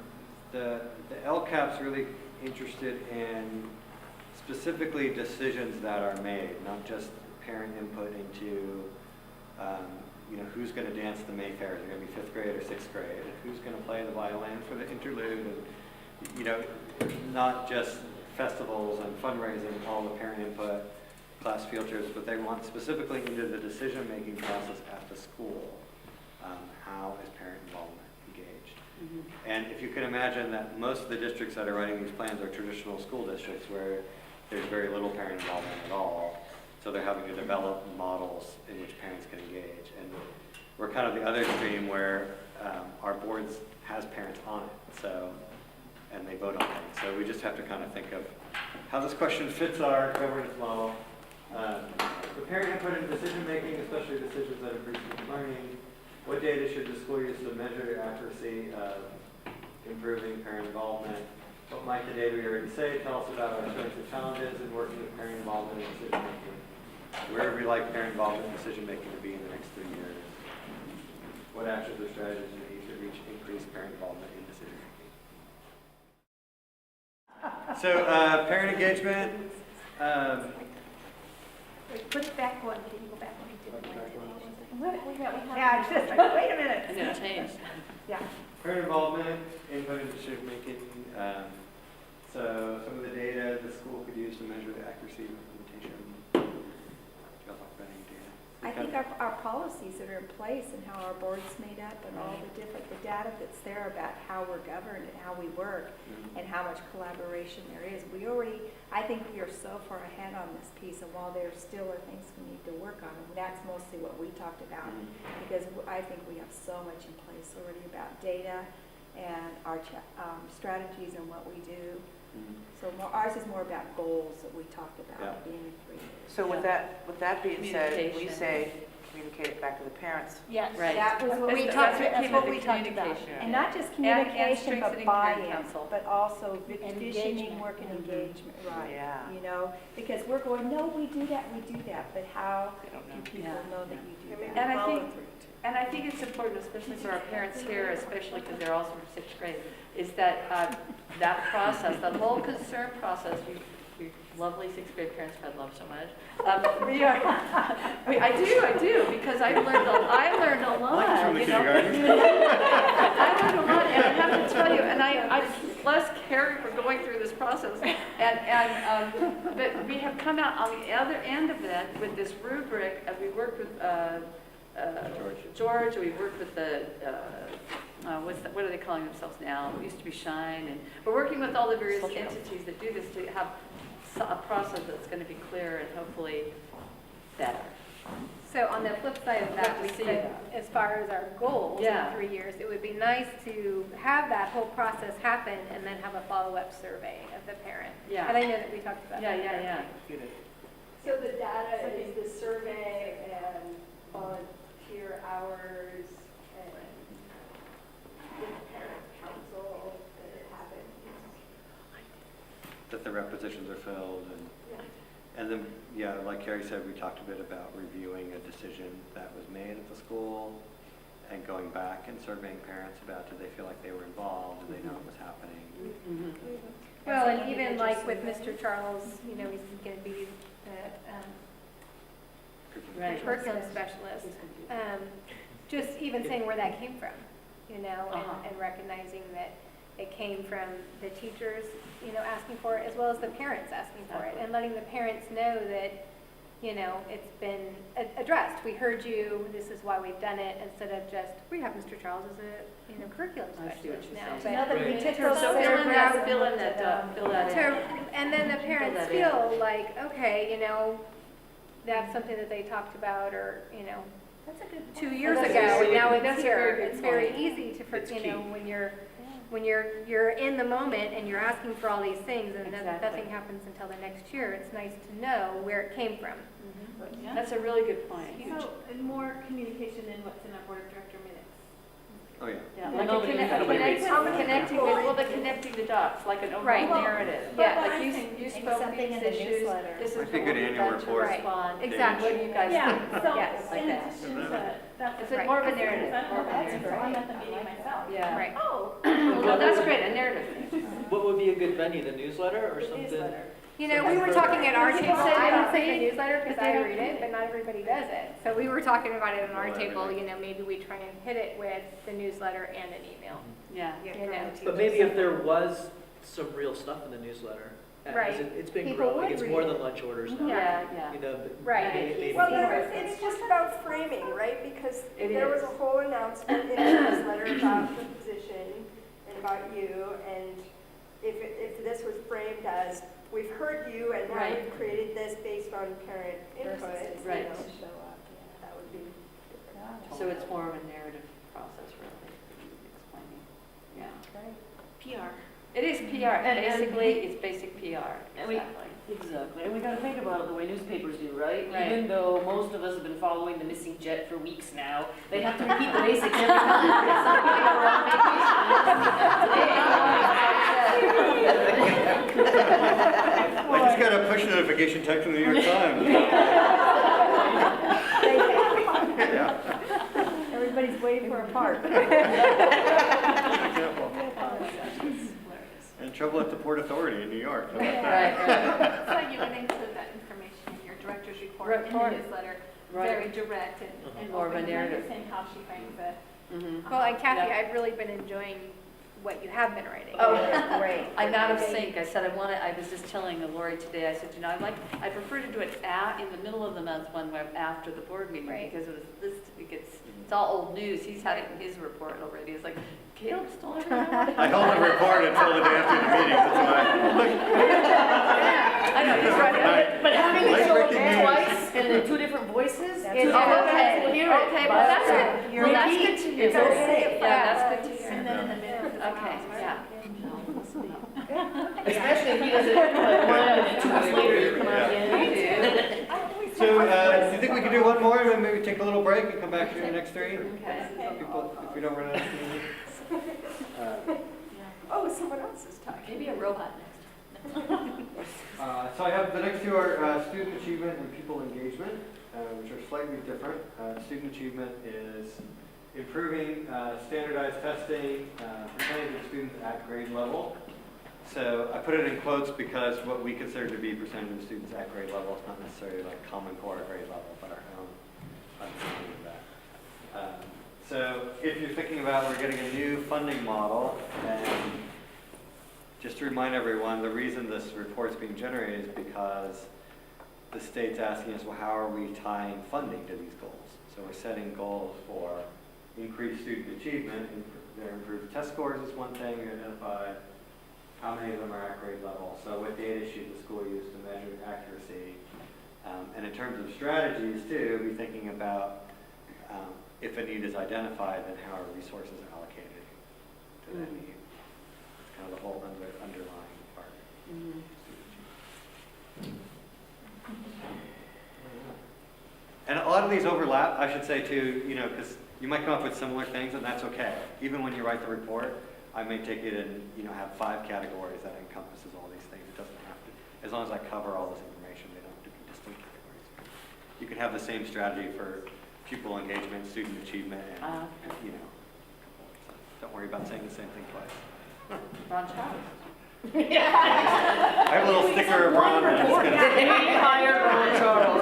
the LCAP's really interested in specifically decisions that are made, not just parent input into, you know, who's going to dance the Mayfair? Is it going to be 5th grade or 6th grade? Who's going to play the violin for the interlude? And, you know, not just festivals and fundraising, all the parent input, class field trips, but they want specifically into the decision-making process at the school. How is parent involvement engaged? Mhm. And if you can imagine that most of the districts that are writing these plans are traditional school districts where there's very little parent involvement at all. So they're having to develop models in which parents can engage. And we're kind of the other extreme where our boards has parents on it, so, and they vote on things. So we just have to kind of think of how this question fits our governance model. The parent input in decision making, especially decisions that improve student learning. What data should the school use to measure the accuracy of improving parent involvement? What might the data we already say tell us about our strengths and challenges in working with parent involvement in decision making? Where would we like parent involvement in decision making to be in the next 3 years? What actions or strategies do we need to reach increased parent involvement in decision making? So parent engagement. Wait, put it back one, can you go back one? Yeah, it's just, wait a minute. And it'll change. Yeah. Parent involvement, input in decision making. So some of the data the school could use to measure the accuracy of implementation. Y'all talk about any data? I think our policies that are in place and how our board's made up and all the data that's there about how we're governed and how we work and how much collaboration there is. I think we are so far ahead on this piece, and while there still are things we need to work on, and that's mostly what we talked about, because I think we have so much in place already about data and our strategies and what we do. So ours is more about goals that we talked about at the end of 3 years. So with that being said, we Communication. say communicate it back to the parents. Yes, Right. that was what we That's talked what about, that's came what with we the talked about. communication. And not just And communication, but strengthening parent buy-in, council. but also And visioning, engagement. work and engagement, right. Yeah. You know, because we're going, no, we do that, but how They don't do know. people Yeah. know that you do that? And I Follow think- through. And I think it's important, especially for our parents here, especially because they're also from 6th grade, is that that process, that whole concern process, you lovely 6th grade parents who I love so much. I do, because I learned a lot. Like from the you know. kindergarten. I learned a lot, and I have to tell you, and I bless Carrie for going through this process. But we have come out on the other end of that with this rubric, and we worked with George, we worked with the, what are they calling themselves now? It used to be Shine, and we're working with all the various entities that do this to have a process that's going to be clear and hopefully better. So on the flip side of that, Love we to see said, that. as far as our goals Yeah. in 3 years, it would be nice to have that whole process happen and then have a follow-up survey of the parent. Yeah. And I know that we talked about that. Yeah. So the data is the survey and volunteer hours and the parent council that it happens. That the requisitions are filled and then, yeah, like Carrie said, we talked a bit about reviewing a decision that was made at the school and going back and surveying parents about did they feel like they were involved, did they know it was happening? Well, and even like with Mr. Charles, you know, he's going to be the Right. curriculum specialist. Just even saying where that came from, you know, and recognizing that it came from the teachers, you know, asking for it, as well as the parents asking for it, and letting the parents know that, you know, it's been addressed. We heard you, this is why we've done it, instead of just, we have Mr. Charles as a, you know, curriculum I see what specialist you're now. saying. Now that But we to took those So paragraphs fill in and that, looked fill that in. and then the parents that in. feel like, okay, you know, that's something that they talked about, or, you know, That's a good 2 years That's ago, a very and now good- it's that's a here. very good It's very point. easy to, It's you know, key. when you're in the moment and you're asking for all these things, and then Exactly. nothing happens until the next year, it's nice to know where it came from. That's a really good point. So, and more communication than what's in our board of director minutes. Oh, yeah. Yeah, Yeah, like nobody- nobody reads connecting the dots, like an overall Right. narrative. Yeah. Like you spoke something these in the issues, newsletter. this is Like a what good we've annual done to report. respond. Exactly. What do you guys Yeah, think? so Yes, like in that. addition to, that's. It's more of a narrative. I don't more of a know, that's narrative. I'm at the meeting myself. Yeah. Right. Oh. Well, no, that's great, a narrative thing. What would be a good venue, the newsletter or The something? newsletter. You know, we were talking at our People table, say I they don't don't say the read, newsletter because but they I don't read it, but not everybody does it. So we were talking about it at our Well, table, everybody. you know, maybe we try and hit it with the newsletter and an email. Yeah. You know, But maybe if there was some real stuff in the newsletter. as Right. It's been People growing, would it's read more it. than lunch orders now. Yeah. You know, but Right. maybe- Well, it's just about framing, right? Because It there was is. a whole announcement in the newsletter about the position and about you, and if this was framed as, we've heard you and now Right. we've created this based on parent input, Versus Right. you know, that would be different. So it's more of a narrative process, really, explaining. Yeah. PR. It is PR. And- Basically, it's basic PR. And we- Exactly. Exactly, and we gotta think about it the way newspapers do, right? Right. Even though most of us have been following the missing jet for weeks now, they have to repeat the basics every time. Some people are on vacation. Today, I just got a push notification text from the New York Times. Yeah. Everybody's waiting for a part. And trouble at the Port Authority in New York. How about Right, that? right. So you would include that information in your director's report, in Report. the newsletter, Right. very direct and More of a open, and narrative. understand how she frames it. Mhm. Well, and Kathy, Yeah. I've really been enjoying what you have been writing. Oh, Great. I'm out of sync. I said I was just telling Lori today, I said, I prefer to do it in the middle of the month, one where after the board meeting, Right. because it's all old news. He's had it in his report already. It's like, Caleb stole everything. I hold the report until the day after the meeting, that's why. I know, he's right. But having it Late show up breaking news. twice and in two different voices, That's it's okay. Okay, we'll hear it. okay, well, that's good. You're Well, that's repeat. good to hear. It's okay. Yeah, that's good to hear. And then in the minutes as well. Okay, yeah. Especially if he does it like 1 or 2 weeks later, you come out again. So, do you think we could do one more and then maybe take a little break and come back to the next three? Okay. People, if we don't run out of steam. Oh, someone else is talking. Maybe a robot next time. So I have, the next two are student achievement and pupil engagement, which are slightly different. Student achievement is improving standardized testing, percentage of students at grade level. So I put it in quotes because what we consider to be percentage of students at grade level is not necessarily like Common Core grade level, but our own understanding of that. So if you're thinking about we're getting a new funding model, and just to remind everyone, the reason this report's being generated is because the state's asking us, well, how are we tying funding to these goals? So we're setting goals for increased student achievement, their improved test scores is one thing, we identified how many of them are at grade level. So what data should the school use to measure accuracy? And in terms of strategies too, be thinking about if a need is identified, then how are resources allocated to that need? It's kind of the whole underlying part. Mhm. And a lot of these overlap, I should say too, because you might come up with similar things, and that's okay. Even when you write the report, I may take it and have 5 categories that encompasses all these things. It doesn't have to, as long as I cover all this information, they don't have to be distinct categories. You can have the same strategy for pupil engagement, student achievement, and don't worry about saying the same thing twice. Ron Chavez. I have a little sticker of Ron. I'm just gonna Hire Ron Charles.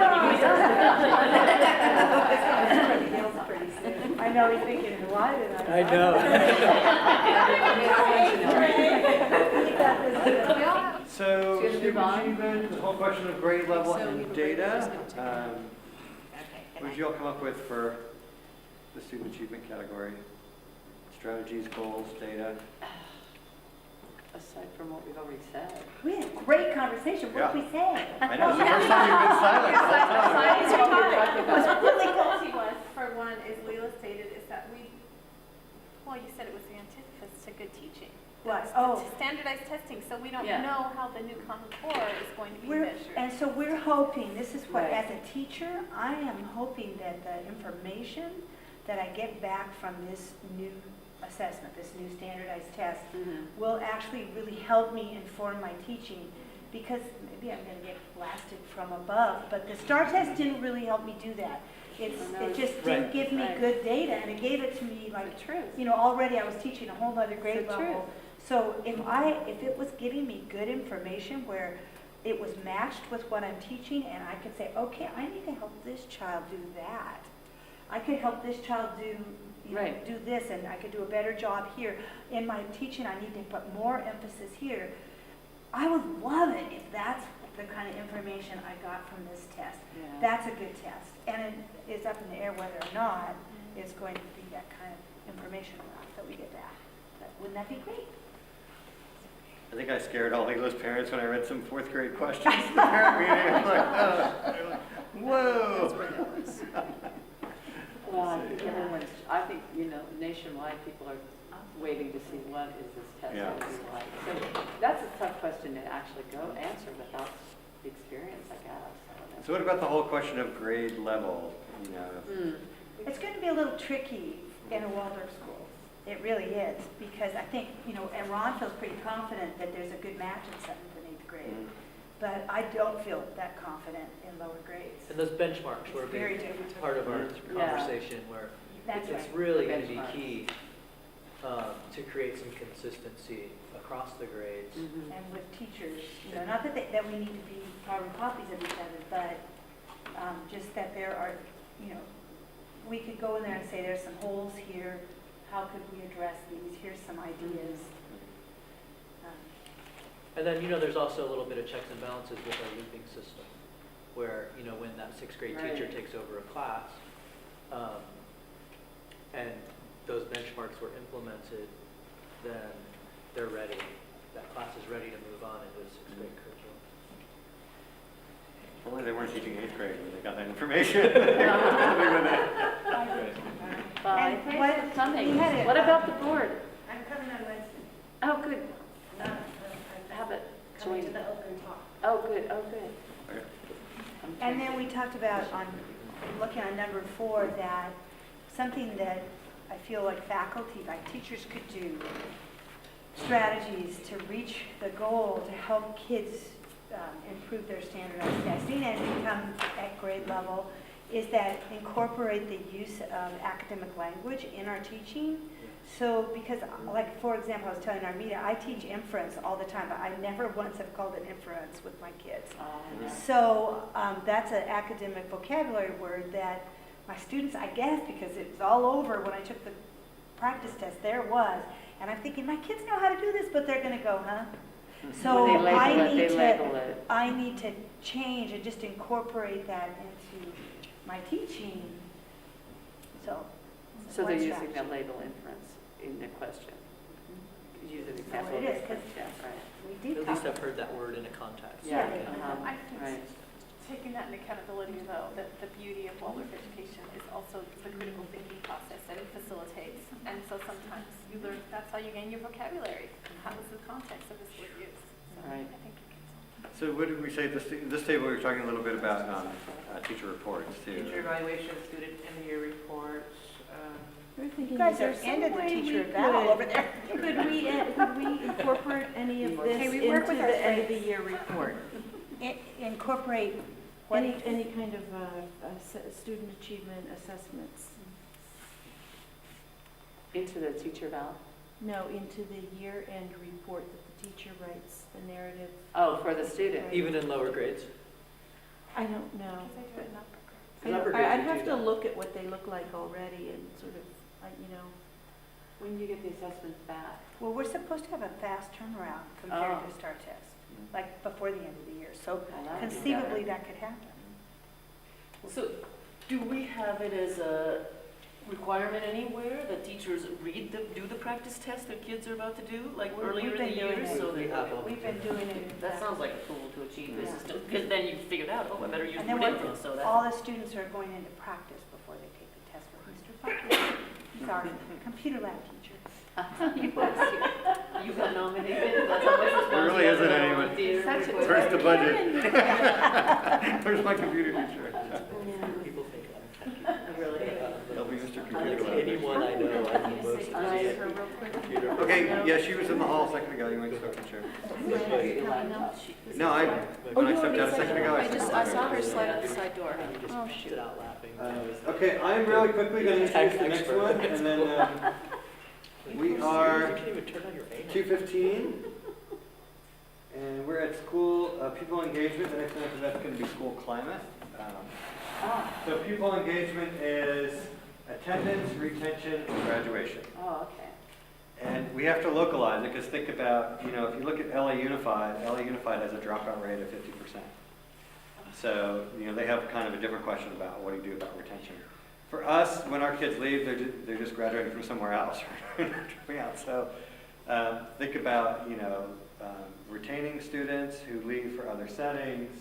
I know he's thinking, why did I? So, Should we move student on? achievement, the whole question of grade level So we and were data. just gonna take What did you all come up with for the student achievement category? Strategies, goals, data? Aside from what we've already said. We had a great conversation. What did we say? I know, it's the first time you've been silent the whole time. Science what we're report. talking about. Really guilty was, for one, is Leela stated, is that you said it was the antithesis to good teaching. What? It's Oh. standardized testing, so we don't Yeah. know how the new Common Core is going to be measured. And so we're hoping, this is what, Right. as a teacher, I am hoping that the information that I get back from this new assessment, this new standardized test, will actually really help me inform my teaching, because maybe I'm going to get blasted from above, but the STAR test didn't really help me do that. I know. It just didn't Right. give me Right. good data, and it gave it to me like, The truth. already I was teaching a whole other grade the level. truth. So if it was giving me good information where it was matched with what I'm teaching, and I could say, okay, I need to help this child do that. I could help this child do, Right. do this, and I could do a better job here. In my teaching, I need to put more emphasis here. I would love it if that's the kind of information I got from this test. Yeah. That's a good test. And it's up in the air whether or not it's going to be that kind of information or not that we get back. Wouldn't that be great? I think I scared all English parents when I read some 4th grade questions in the parent meeting. I'm like, whoa. Well, I think nationwide, people are waiting to see what is this test Yeah. going to be like. So that's a tough question to actually go answer without the experience, I guess. I don't know. So what about the whole question of grade level? It's going to be a little tricky in a Waldorf school. It really is, because I think, and Ron feels pretty confident that there's a good match in 7th and 8th grade. But I don't feel that confident in lower grades. And those benchmarks were a It's very big different. part of our Yeah. conversation, where That's it's right. really going to be Benchmarks. key to create some consistency across the grades. Mhm. And with teachers, not that we need to be carbon copies of each other, but just that there are, we could go in there and say, there's some holes here, how could we address these? Here's some ideas. And then, there's also a little bit of checks and balances with our looping system, where, when that 6th grade teacher Right. takes over a class, and those benchmarks were implemented, then they're ready. That class is ready to move on into the 6th grade curriculum. If only they weren't teaching 8th grade when they got that information. Bye. And Thanks what- for coming. we had a- What about the board? I'm coming on Wednesday. Oh, good. Have it Coming to join. the open talk. Oh, good, oh, good. And then we talked about, looking at number 4, that something that I feel like faculty, like teachers could do, strategies to reach the goal to help kids improve their standardized testing and become at grade level, is that incorporate the use of academic language in our teaching. So, because, like, for example, I was telling Armida, I teach inference all the time, but I never once have called it inference with my kids. So that's an academic vocabulary word that my students, I guess, because it was all over when I took the practice test, there it was. And I'm thinking, my kids know how to do this, but they're going to go, huh? So When they I label it, need they label to, it. I need to change and just incorporate that into my teaching. So So one they're using strategy. the label inference in the question. Use an So example. it of is, 'cause inference, yeah, right. we did At talk least I've heard that word in a context. Yeah, I think right. taking that into accountability, though, that the beauty of Waldorf education is also the critical thinking process that it facilitates. And so sometimes you learn, that's how you gain your vocabulary. How is the context of this word used? So Right. I think it gets So what did we say, this table, we were talking a little bit about teacher reports too. Teacher evaluation, student end-of-year reports, We're You thinking, guys is there are some into the way teacher we eval could- over there. Could we incorporate any of this Hey, we work into with our the end of the grades. year report? Incorporate what? Any kind of student achievement assessments? Into the teacher eval? No, into the year-end report that the teacher writes, the narrative. Oh, for the student. Even in lower grades. I don't know. because they do it in upper grades. In upper grades, I'd we have do to that. look at what they look like already and sort of, When do you get the assessments back? Well, we're supposed to have a fast turnaround compared Oh. to STAR test, like before the end of the year. So Well, that would be conceivably, better. that could happen. So, do we have it as a requirement anywhere that teachers do the practice test that kids are about to do, like We've earlier in been the doing year? it. So We have that, one. We've been doing it. that sounds like a tool to achieve this, Yeah. because then you figured out, oh, I better use And the then word what- inference, so that. all the students are going into practice before they take the test with Mr. Buckley. He's our computer lab teacher. You got nominated? That's how much There really isn't anyone. Such a- Where's the budget? Where's my computer teacher? People think I'm Really? That'll be Mr. like Computer Lab. anyone I know, I'm the most busy at computer. Okay, yeah, she was in the hall a second ago, you might still can share. No, when I stepped out a second ago, I said. I saw her slide out the side door. You just sit out laughing. Okay, I'm really quickly going to introduce the next one, and then we You are can't even turn on your fan. 2:15, and we're at school pupil engagement. The next one after that's going to be school climate. So pupil engagement is attendance, retention, and graduation. Oh, okay. And we have to localize it, because think about, if you look at LA Unified has a dropout rate of 50%. So, they have kind of a different question about what do you do about retention. For us, when our kids leave, they're just graduating from somewhere else. Dropping out. So think about, retaining students who leave for other settings,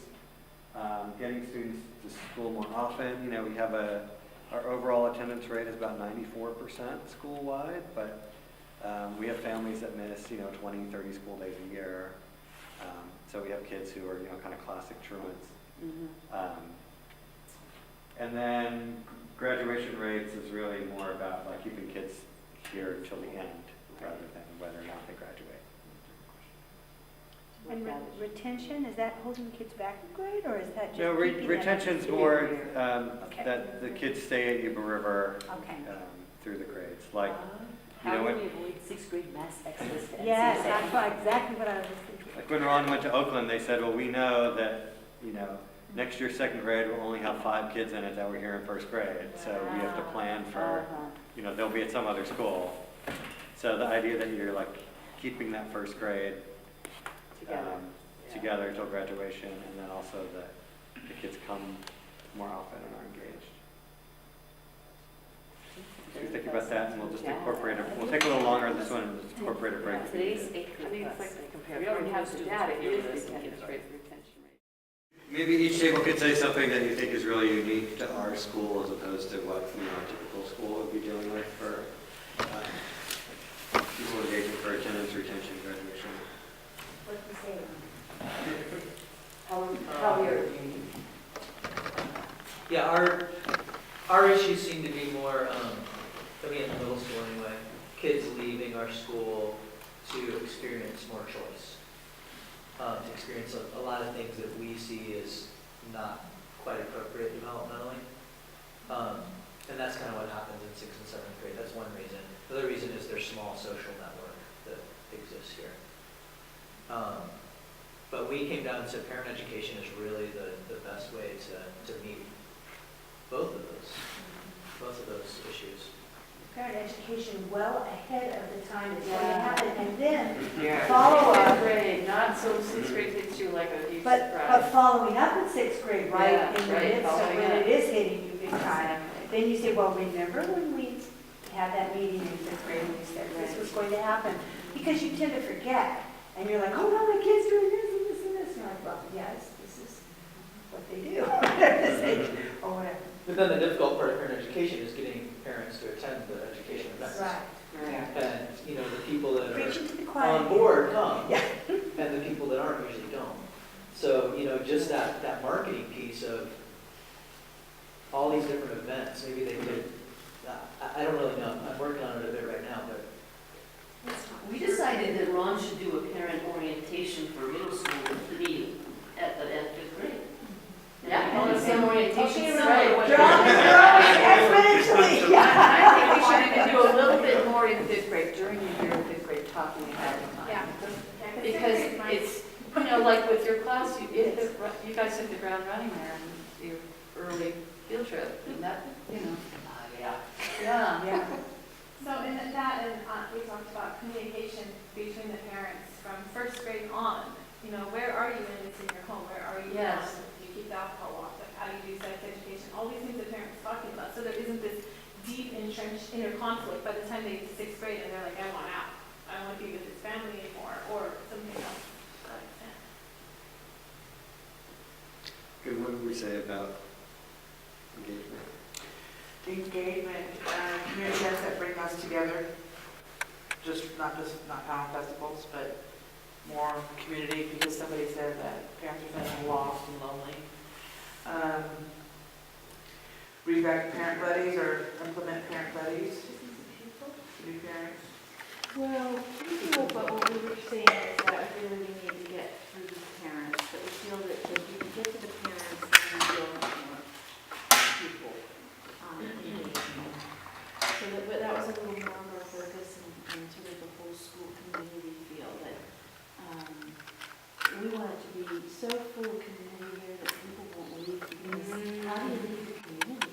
getting students to school more often. We have our overall attendance rate is about 94% school-wide, but we have families that miss, 20, 30 school days a year. So we have kids who are, kind of classic truants. And then graduation rates is really more about like keeping kids here till the end, rather than whether or not they graduate. And retention, is that holding kids back a grade, or is that just No, keeping them retention's in more here? Okay. that the kids stay at Yuba River Okay. through the grades. Like, you How know, do when, we avoid sixth grade mass exodus to Yes, NC that's exactly what I was thinking. like when Ron went to Oakland, they said, well, we know that, you know, next year second grade will only have 5 kids in it that were here in first grade. So we have to plan for, you know, they'll be at some other school. So the idea that you're like keeping that first grade together till graduation, and then also that the kids come more often and are engaged. So you think about that, and we'll just incorporate it. We'll take a little longer on this one and just incorporate a break. Today's eighth grade class. We already have the data, it is the attendance rate, retention rate. Maybe each table could say something that you think is really unique to our school as opposed to what, you know, a typical school would be dealing with for people engaging for attendance, retention, graduation. What you say? How we are Yeah, our issues seem to be more, I mean, in the middle school anyway, kids leaving our school to experience more choice. To experience a lot of things that we see as not quite appropriate developmentally. And that's kind of what happens in 6th and 7th grade. That's one reason. The other reason is their small social network that exists here. But we came down and said parent education is really the best way to meet both of those issues. Parent education well ahead of the time it's going to happen, and then Yeah. follow up. Fifth grade, not so sixth grade hits you like a huge But surprise. following up in 6th grade, right, Yeah, in the right, midst of following when up. it is hitting you big time, Exactly. then you say, well, remember when we had that meeting in 5th grade and we said this Right. was going to happen? Because you tend to forget, and you're like, oh no, my kid's doing this and this and this. And you're like, well, yes, this is what they do at this age, or whatever. But then the difficult part of parent education is getting parents to attend the education events. Right. And, you know, the people that Preaching to the are choir. on board come, Yeah. and the people that aren't usually don't. So, you know, just that marketing piece of all these different events, maybe they could, I don't really know, I'm working on it a bit right now, but We decided that Ron should do a parent orientation for middle school to be at 5th grade. Yeah, on the same orientation. Growing exponentially, yeah. I think we should do a little bit more in 5th grade, during the year of 5th grade, talking ahead of time. Yeah. Because it's, you know, like with your class, you guys hit the ground running there in your early field trip, and that, you know. Yeah. So in that, and we talked about communication between the parents from 1st grade on. You know, where are you when it's in your home? Where are you Yes. on? Do you keep the alcohol off? Like, how do you do sex education? All these things that parents are talking about. So there isn't this deep entrenched inner conflict by the time they get to 6th grade and they're like, I want out. I don't want to be with this family anymore, or something else to that extent. Good, what did we say about engagement? Engagement, community events that bring us together, not town festivals, but more community, because somebody said that parents are feeling lost and lonely. Read back parent buddies or implement parent buddies, new parents. Well, but what we were saying is that really we need to get through the parents, that we feel that if we can get to the parents, then we will have more people engaged. So that was a little more of our focus and sort of the whole school community feel that we want it to be so full of community here that people won't leave, because how do you leave the community?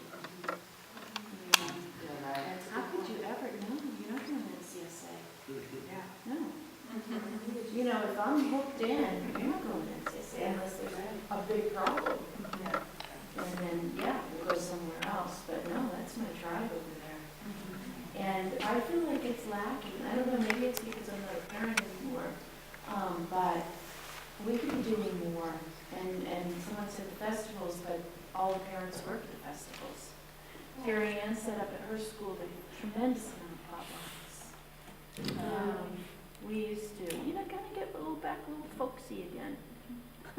And how could you ever, no, you're not going to CSA. No. You know, if I'm hooked in, you're not going to CSA unless there's a big problem. And then, we'll go somewhere else, but no, that's my tribe over there. And I feel like it's lacking. I don't know, maybe it's because I'm not a parent anymore, but we could be doing more. And someone said the festivals, but all the parents work at the festivals. Carrie Ann set up at her school a tremendous amount of potlucks. We used to, kind of get a little folksy again.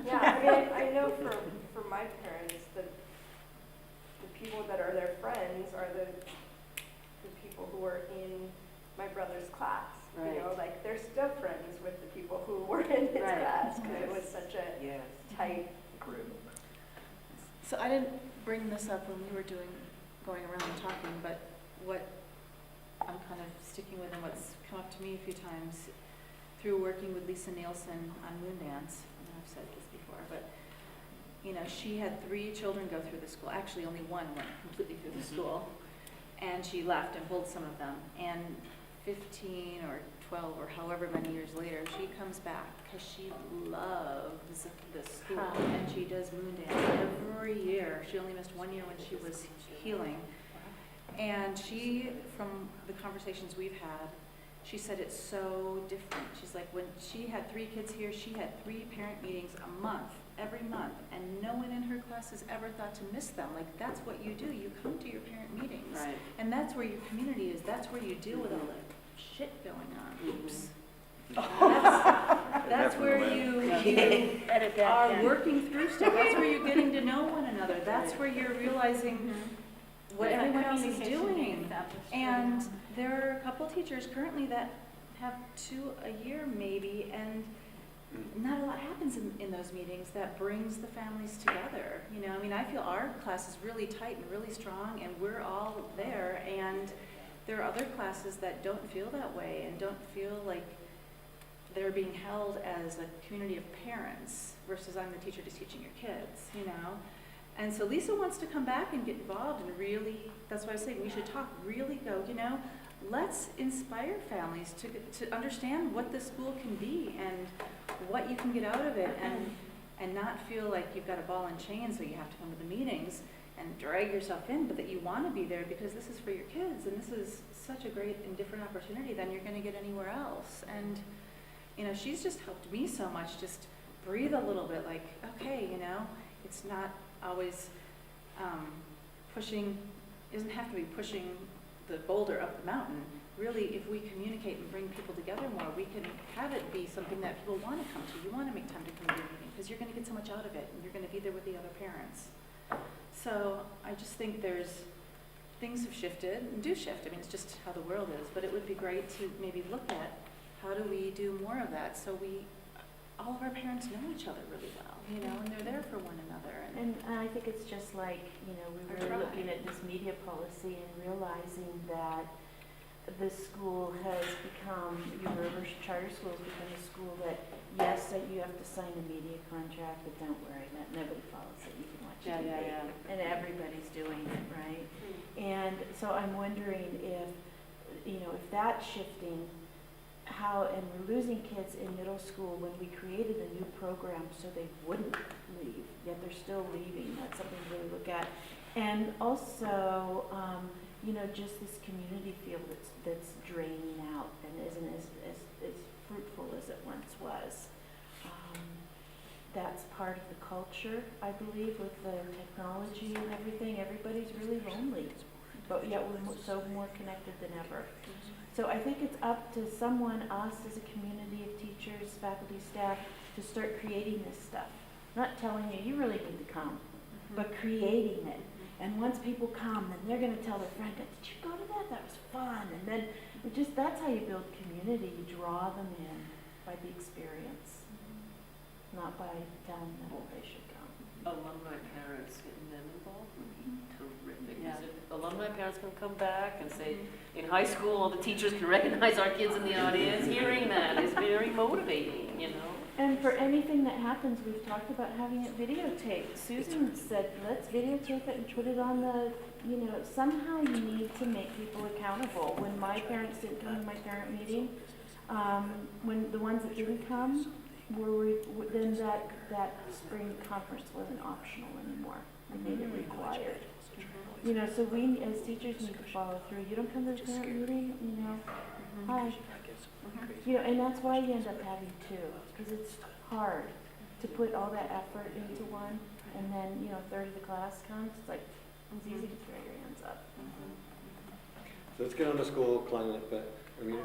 Yeah, I mean, I know for my parents, the people that are their friends are the people who are in my brother's class. Right. You know, like they're still friends with the people who were in his Right. class because it was such a Yes. tight group. So I didn't bring this up when we were going around and talking, but what I'm kind of sticking with and what's come up to me a few times through working with Lisa Nielsen on Moondance, I know I've said this before, but you know, she had 3 children go through the school. Actually, only one went completely through the school, and she left and pulled some of them. And 15 or 12 or however many years later, she comes back because she loves the school, and she does Moondance every year. She only missed 1 year when she was healing. And she, from the conversations we've had, she said it's so different. She's like, when she had 3 kids here, she had 3 parent meetings a month, every month, and no one in her class has ever thought to miss them. Like, that's what you do. You come to your parent meetings. Right. And that's where your community is. That's where you deal with all the shit going on. Oops. That's where you Edit that are in. working through stuff. That's where you're getting to know one another. That's where you're realizing what Yeah. everyone else is Communication being doing. established And early on. there are a couple teachers currently that have 2 a year maybe, and not a lot happens in those meetings that brings the families together. You know, I mean, I feel our class is really tight and really strong, and we're all there, and there are other classes that don't feel that way and don't feel like they're being held as a community of parents versus I'm the teacher just teaching your kids, you know? And so Lisa wants to come back and get involved and really, that's why I was saying we should talk, really go, you know, let's inspire families to understand what the school can be and what you can get out of it, and not feel like you've got a ball and chain so you have to come to the meetings and drag yourself in, but that you want to be there because this is for your kids, and this is such a great and different opportunity than you're going to get anywhere else. And you know, she's just helped me so much, just breathe a little bit, like, okay, you know, it's not always pushing, doesn't have to be pushing the boulder up the mountain. Really, if we communicate and bring people together more, we can have it be something that people want to come to. You want to make time to come to your meeting because you're going to get so much out of it, and you're going to be there with the other parents. So I just think things have shifted and do shift. I mean, it's just how the world is, but it would be great to maybe look at how do we do more of that so all of our parents know each other really well, you know, and they're there for one another. And I think it's just like, you know, we Or were try. looking at this media policy and realizing that this school has become, Yuba Charter School has become a school that, yes, that you have to sign a media contract, but don't worry, nobody follows it. You can watch Yeah, TV. yeah, yeah. And everybody's doing it, right? And so I'm wondering if, you know, if that's shifting, how, and we're losing kids in middle school when we created a new program so they wouldn't leave, yet they're still leaving. That's something to really look at. And also, you know, just this community feel that's draining out and isn't as fruitful as it once was. That's part of the culture, I believe, with the technology and everything. Everybody's really lonely, but yet we're so more connected than ever. So I think it's up to someone, us as a community of teachers, faculty, staff, to start creating this stuff. Not telling you, you really need to come, but creating it. And once people come, then they're going to tell their friend, did you go to that? That was fun. And then that's how you build community. You draw them in by the experience, not by telling them they should come. Alumni parents getting them involved would be terrific. Yeah. 'Cause if alumni parents can come back and say, in high school, all the teachers can recognize our kids in the audience, hearing that is very motivating, you know? And for anything that happens, we've talked about having it videotaped. Susan said, let's videotape it and put it on the, you know, somehow you need to make people accountable. When my parents didn't come to my parent meeting, when the ones that didn't come, then that spring conference wasn't optional anymore. We made it required. You know, so we as teachers need to follow through. You don't come to the parent meeting, you know, hi. You know, and that's why you end up having 2, because it's hard to put all that effort into one, and then, you know, a third of the class comes. It's like, it's easy to throw your hands up. So let's get on to school climate, but, I mean,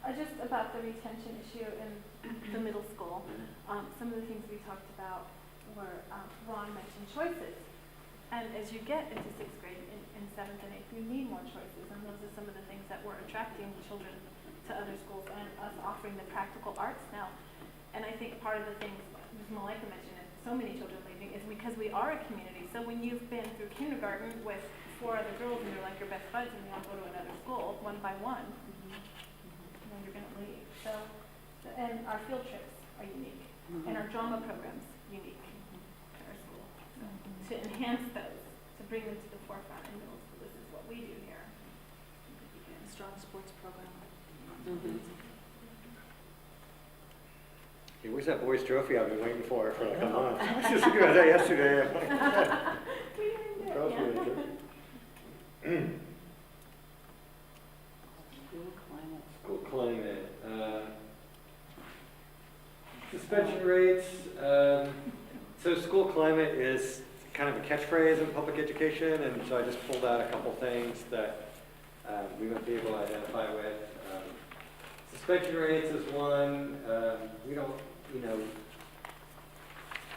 Just about the retention issue in the middle school. Some of the things we talked about were, Ron mentioned choices. And as you get into sixth grade and seventh and eighth, you need more choices, and those are some of the things that we're attracting children to other schools and us offering the practical arts now. And I think part of the things, as Malika mentioned, and so many children leaving, is because we are a community. So when you've been through kindergarten with 4 other girls and they're like your best buds and you all go to another school, one by one, then you're gonna leave. So, and our field trips are unique, and our drama programs unique to our school. So, to enhance those, to bring them to the forefront in middle school, this is what we do here. Strong sports program. Hey, where's that boys trophy I've been waiting for like a month? I was just thinking about that yesterday. I'm like, We earned it, trophy, yeah. School climate. Suspension rates. So school climate is kind of a catchphrase in public education, and so I just pulled out a couple things that we might be able to identify with. Suspension rates is one. We don't, I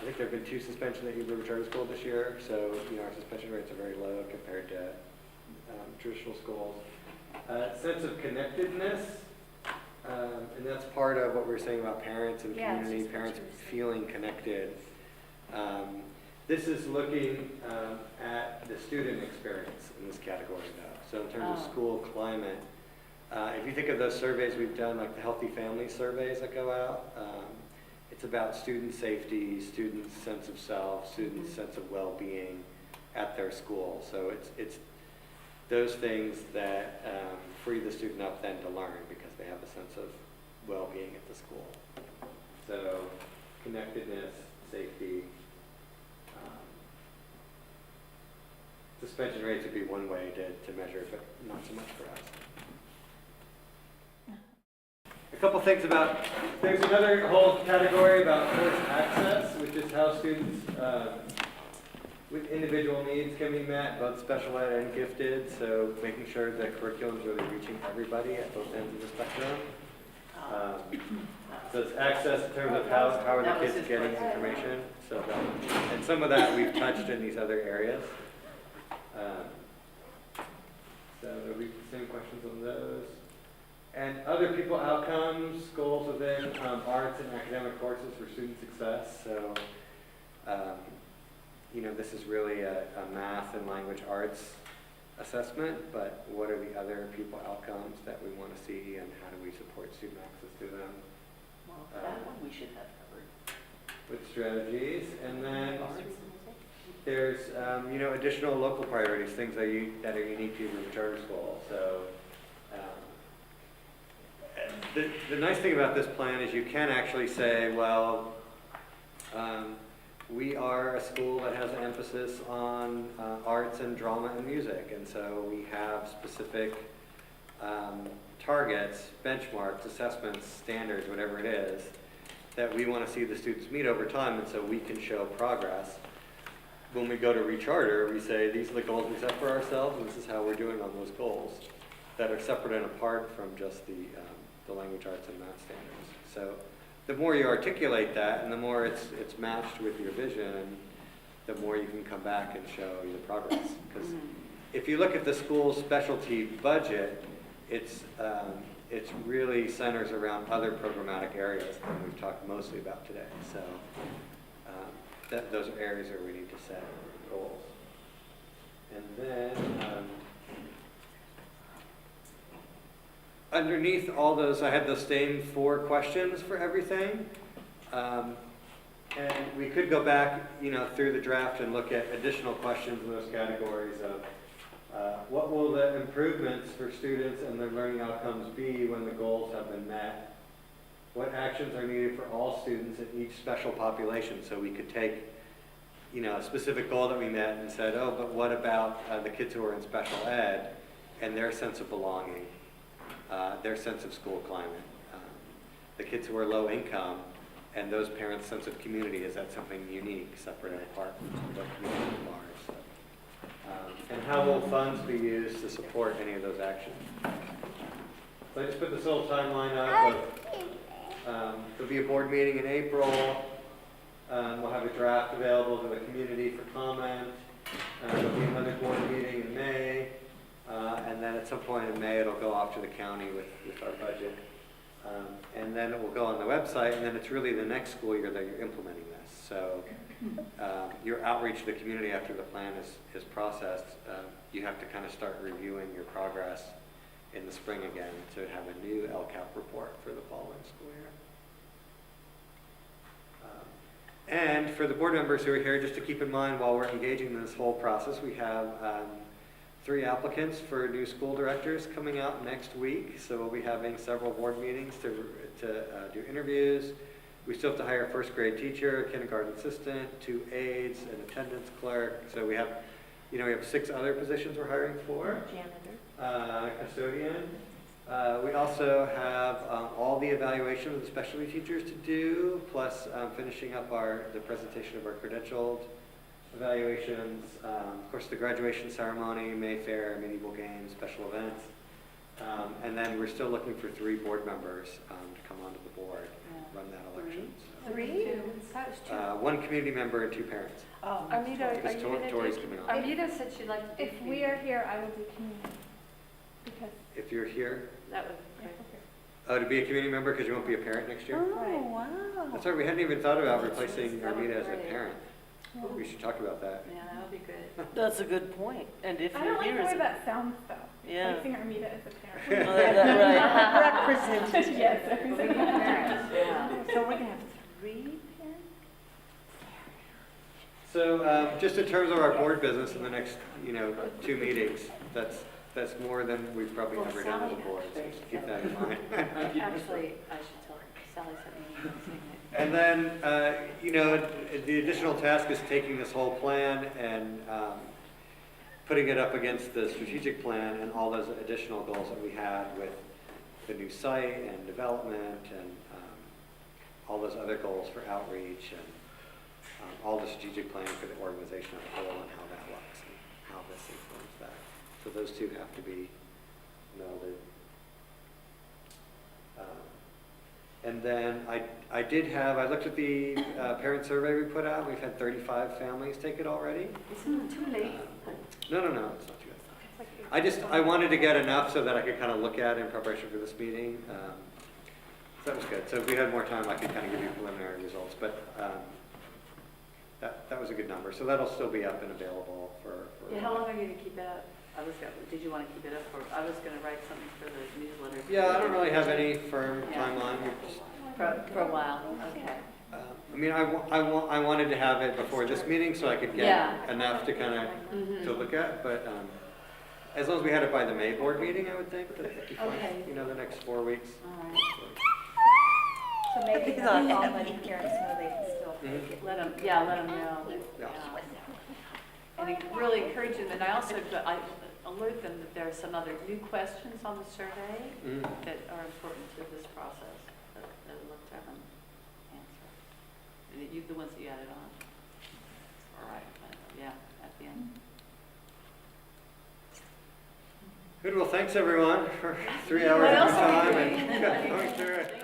think there have been 2 suspensions at Yuba Charter School this year, so our suspension rates are very low compared to traditional schools. Sense of connectedness, and that's part of what we were saying about parents and community, parents feeling connected. This is looking at the student experience in this category though. So in terms of school climate, if you think of those surveys we've done, like the Healthy Family surveys that go out, it's about student safety, students' sense of self, students' sense of well-being at their school. So it's those things that free the student up then to learn because they have a sense of well-being at the school. So connectedness, safety. Suspension rates would be one way to measure it, but not so much for us. A couple things about, there's another whole category about course access, which is how students with individual needs can be met, both special ed and gifted, so making sure that curriculum's really reaching everybody at both ends of the spectrum. So it's access in terms of how are the kids getting information, so and some of that we've touched in these other areas. So there'll be the same questions on those. And other people outcomes, goals within arts and academic courses for student success. So, this is really a math and language arts assessment, but what are the other people outcomes that we want to see and how do we support student access to them? Well, that one we should have covered. With strategies. And then there's, additional local priorities, things that are unique to your charter school. So the nice thing about this plan is you can actually say, well, we are a school that has an emphasis on arts and drama and music. And so we have specific targets, benchmarks, assessments, standards, whatever it is, that we want to see the students meet over time, and so we can show progress. When we go to recharter, we say these are the goals we set for ourselves, and this is how we're doing on those goals that are separate and apart from just the language arts and math standards. So the more you articulate that, and the more it's matched with your vision, the more you can come back and show the progress. Because if you look at the school's specialty budget, it's really centers around other programmatic areas that we've talked mostly about today. So those are areas where we need to set goals. And then underneath all those, I had those same 4 questions for everything. And we could go back, through the draft and look at additional questions in those categories of what will the improvements for students and their learning outcomes be when the goals have been met? What actions are needed for all students in each special population? So we could take, a specific goal that we met and said, oh, but what about the kids who are in special ed and their sense of belonging, their sense of school climate, the kids who are low income and those parents' sense of community? Is that something unique, separate and apart from what community are? So, and how will funds be used to support any of those actions? So I just put this little timeline up of, there'll be a board meeting in April. We'll have a draft available to the community for comment. There'll be another board meeting in May, and then at some point in May, it'll go off to the county with our budget. And then it will go on the website, and then it's really the next school year that you're implementing this. So your outreach to the community after the plan is processed, you have to kind of start reviewing your progress in the spring again to have a new LCAP report for the following school year. And for the board members who are here, just to keep in mind while we're engaging in this whole process, we have 3 applicants for new school directors coming out next week. So we'll be having several board meetings to do interviews. We still have to hire a first grade teacher, a kindergarten assistant, 2 aides, an attendance clerk. So we have 6 other positions we're hiring for. Janitor. Custodian. We also have all the evaluation of the specialty teachers to do, plus finishing up the presentation of our credentialed evaluations, of course the graduation ceremony, Mayfair, medieval games, special events. And then we're still looking for 3 board members to come onto the board and run that election. So, 3? That was 2. 1 community member and 2 parents. Oh, Armida, are Because you gonna Tori's do? coming on. Armida said she'd like to do. If we are here, I will do community. Because, If you're here, That would be great. to be a community member because you won't be a parent next year? oh, wow. That's right, we hadn't even thought about replacing That would be Armida as a great. parent. We should talk about that. Yeah, that would be good. That's a good point. And if I you're don't like here the as way a... that sounds though. Yeah. Placing Armida as a parent. Right. Representation. Yes, We'll be everything. parents, yeah. So we're gonna have 3 parents? So just in terms of our board business in the next, 2 meetings, that's more than we've probably Well, ever done as a Sally board, so actually just keep that in said- mind. Actually, I should tell her, Sally sent me an email saying that. And then, the additional task is taking this whole plan and putting it up against the strategic plan and all those additional goals that we had with the new site and development and all those other goals for outreach and all the strategic plan for the organization as a whole and how that looks and how this influences that. So those 2 have to be melded. And then I looked at the parent survey we put out. We've had 35 families take it already. Isn't it too late? No, it's not too bad. I wanted to get enough so that I could kind of look at it in preparation for this meeting. So that was good. So if we had more time, I could kind of give you preliminary results. But that was a good number. So that'll still be up and available for Yeah, how long are you gonna keep it up? Did you wanna keep it up, or I was gonna write something for the newsletter. Yeah, I don't really have any firm Yeah. timeline. We just, For a while, okay. I wanted to have it before this meeting so I could get Yeah. enough to kind of Mhm. to look at, but as long as we had it by the May board meeting, I would think that'd be fine. Okay. The next 4 weeks. All right. So maybe not all letting parents know they can still Mhm. take it. Let them know, that, Yeah. And really encourage them, and I also, I alert them that there are some other new questions on the survey Mhm. that are important to this process, that I'd love to have them answer. And the ones that you added on. All right, yeah, at the end. Good, well, thanks everyone for 3 hours What of your else are we time doing? and going through it.